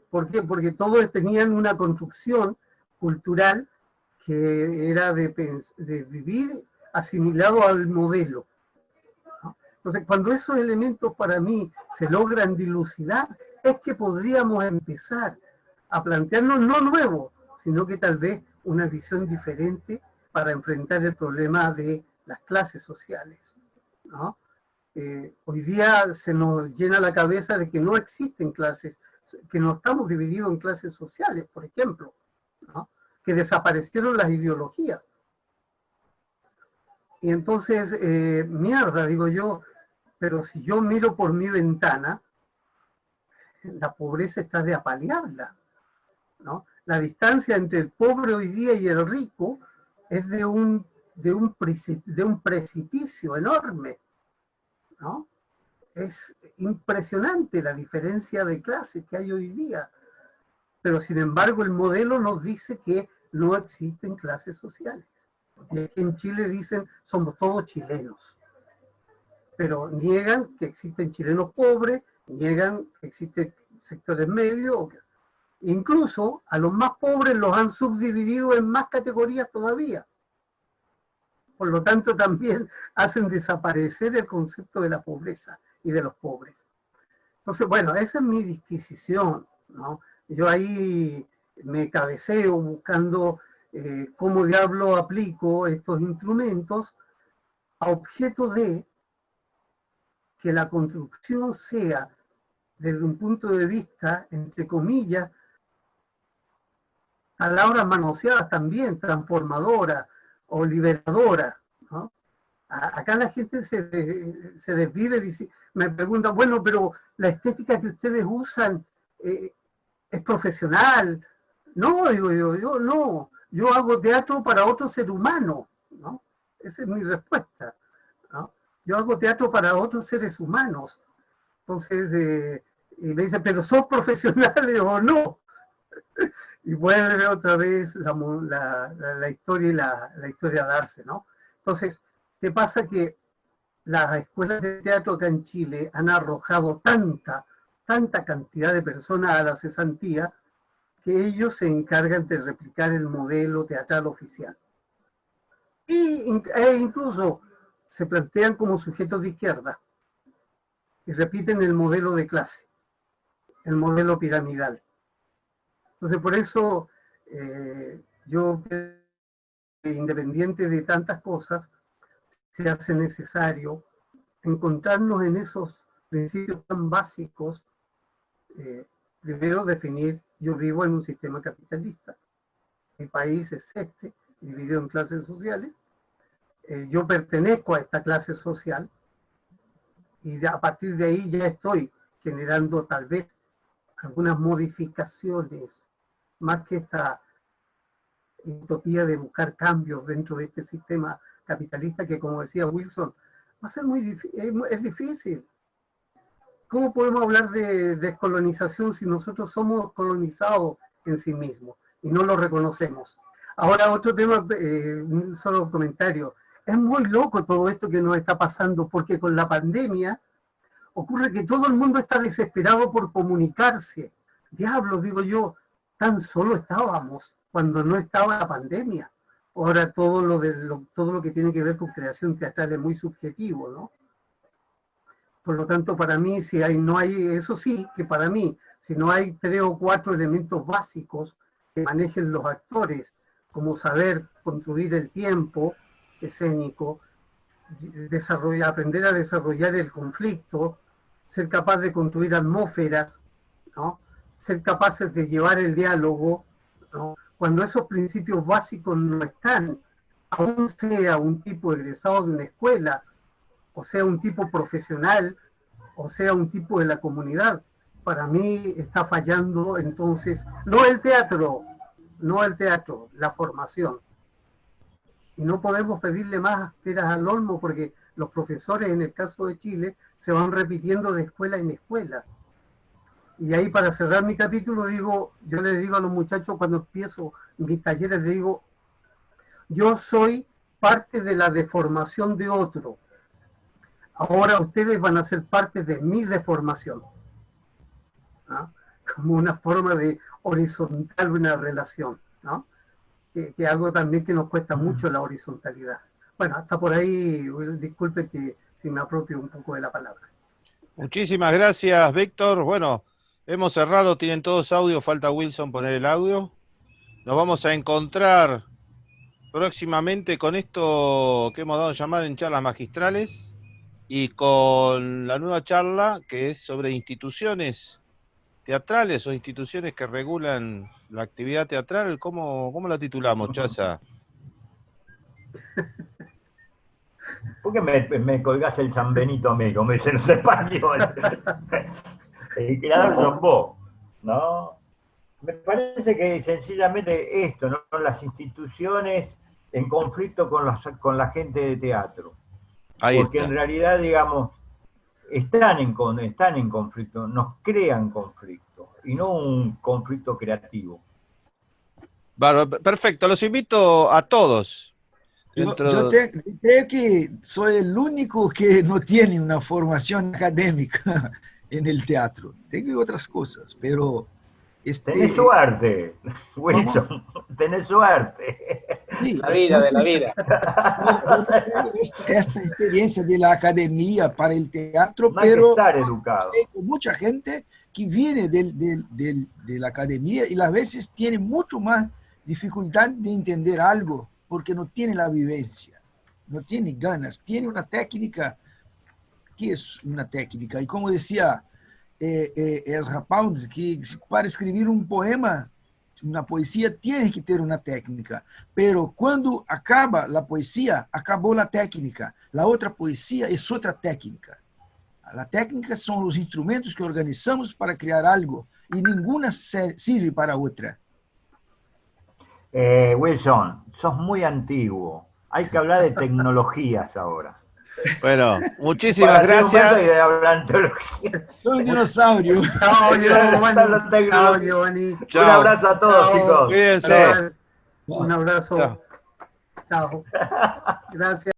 S4: ¿Por qué? Porque todos tenían una construcción cultural que era de vivir asimilado al modelo, ¿no? Entonces, cuando esos elementos para mí se logran dilucidar, es que podríamos empezar a plantearnos no nuevo, sino que tal vez una visión diferente para enfrentar el problema de las clases sociales, ¿no? Hoy día se nos llena la cabeza de que no existen clases, que no estamos divididos en clases sociales, por ejemplo, ¿no? Que desaparecieron las ideologías. Y entonces, mierda, digo yo, pero si yo miro por mi ventana, la pobreza está de apalearla, ¿no? La distancia entre el pobre hoy día y el rico es de un precipicio enorme, ¿no? Es impresionante la diferencia de clases que hay hoy día, pero sin embargo el modelo nos dice que no existen clases sociales. Y aquí en Chile dicen, somos todos chilenos, pero niegan que existen chilenos pobres, niegan que existen sectores medios, incluso a los más pobres los han subdividido en más categorías todavía. Por lo tanto, también hacen desaparecer el concepto de la pobreza y de los pobres. Entonces, bueno, esa es mi disquisición, ¿no? Yo ahí me cabeceo buscando cómo diablo aplico estos instrumentos a objeto de que la construcción sea, desde un punto de vista, entre comillas, palabras manoseadas también, transformadora o liberadora, ¿no? Acá la gente se desvive, me pregunta, bueno, pero la estética que ustedes usan es profesional. No, digo yo no, yo hago teatro para otro ser humano, ¿no? Esa es mi respuesta, ¿no? yo hago teatro para otros seres humanos. Entonces, y me dicen, pero ¿son profesionales o no? Y vuelve otra vez la historia y la historia a darse, ¿no? Entonces, ¿qué pasa? Que las escuelas de teatro acá en Chile han arrojado tanta cantidad de personas a la cesantía que ellos se encargan de replicar el modelo teatral oficial. E incluso se plantean como sujetos de izquierda y repiten el modelo de clase, el modelo piramidal. Entonces, por eso yo, independiente de tantas cosas, se hace necesario encontrarnos en esos principios tan básicos. Primero definir, yo vivo en un sistema capitalista, mi país es este, dividido en clases sociales, yo pertenezco a esta clase social y a partir de ahí ya estoy generando tal vez algunas modificaciones, más que esta utopía de buscar cambios dentro de este sistema capitalista que, como decía Wilson, va a ser muy difícil, es difícil. ¿Cómo podemos hablar de descolonización si nosotros somos colonizados en sí mismos y no lo reconocemos? Ahora, otro tema, un solo comentario. Es muy loco todo esto que nos está pasando, porque con la pandemia ocurre que todo el mundo está desesperado por comunicarse. Diablos, digo yo, tan solo estábamos cuando no estaba la pandemia. Ahora todo lo que tiene que ver con creación teatral es muy subjetivo, ¿no? Por lo tanto, para mí, no hay, eso sí, que para mí, si no hay 3 o 4 elementos básicos que manejen los actores, como saber construir el tiempo escénico, aprender a desarrollar el conflicto, ser capaz de construir atmósferas, ¿no? Ser capaces de llevar el diálogo, ¿no? Cuando esos principios básicos no están, aún sea un tipo egresado de una escuela, o sea un tipo profesional, o sea un tipo de la comunidad, para mí está fallando entonces, no el teatro, la formación. Y no podemos pedirle más peras al olmo porque los profesores, en el caso de Chile, se van repitiendo de escuela en escuela. Y ahí, para cerrar mi capítulo, yo les digo a los muchachos cuando empiezo mis talleres, les digo, yo soy parte de la deformación de otro. Ahora ustedes van a ser parte de mi deformación, ¿no? Como una forma de horizontal una relación, ¿no? Que algo también que nos cuesta mucho, la horizontalidad. Bueno, hasta por ahí, disculpe que si me apropio un poco de la palabra.
S1: Muchísimas gracias, Víctor. Bueno, hemos cerrado, tienen todos audio, falta Wilson poner el audio. Nos vamos a encontrar próximamente con esto que hemos dado a llamar en charlas magistrales y con la nueva charla que es sobre instituciones teatrales o instituciones que regulan la actividad teatral. ¿Cómo la titulamos, Chaza?
S2: ¿Por qué me colgás el San Benito a mí, como dicen los españoles? El creador sos vos, ¿no? Me parece que sencillamente esto, ¿no? Las instituciones en conflicto con la gente de teatro. Porque en realidad, digamos, están en conflicto, nos crean conflicto, y no un conflicto creativo.
S1: Perfecto, los invito a todos.
S3: Yo creo que soy el único que no tiene una formación académica en el teatro. Tengo otras cosas, pero...
S2: Tenés suerte, Wilson, tenés suerte.
S3: Sí,
S5: la vida, de la vida.
S3: Esta experiencia de la academia para el teatro,
S2: no hay
S3: pero
S2: que estar educado.
S3: hay mucha gente que viene de la academia y a veces tiene mucho más dificultad de entender algo porque no tiene la vivencia, no tiene ganas, tiene una técnica. ¿Qué es una técnica? Y como decía Ezra Pound, que para escribir un poema, una poesía, tienes que ter una técnica, pero cuando acaba la poesía, acabou la técnica. La outra poesía es otra técnica. La técnica son los instrumentos que organizamos para crear algo y ninguna sirve para otra.
S2: Wilson, sos muy antiguo. Hay que hablar de tecnologías ahora.
S1: Bueno, muchísimas
S2: Para hacer un beso y
S1: gracias.
S2: de hablar teología.
S3: Soy un dinosaurio.
S4: Chao,
S2: Hasta la
S4: Giovanni. Chao,
S2: tecnología.
S4: Giovanni.
S2: Un
S1: Chao.
S2: abrazo a todos,
S4: Chao.
S2: chicos.
S1: Cuídense.
S4: Chao. Un abrazo.
S1: Chao.
S4: Chao. Gracias.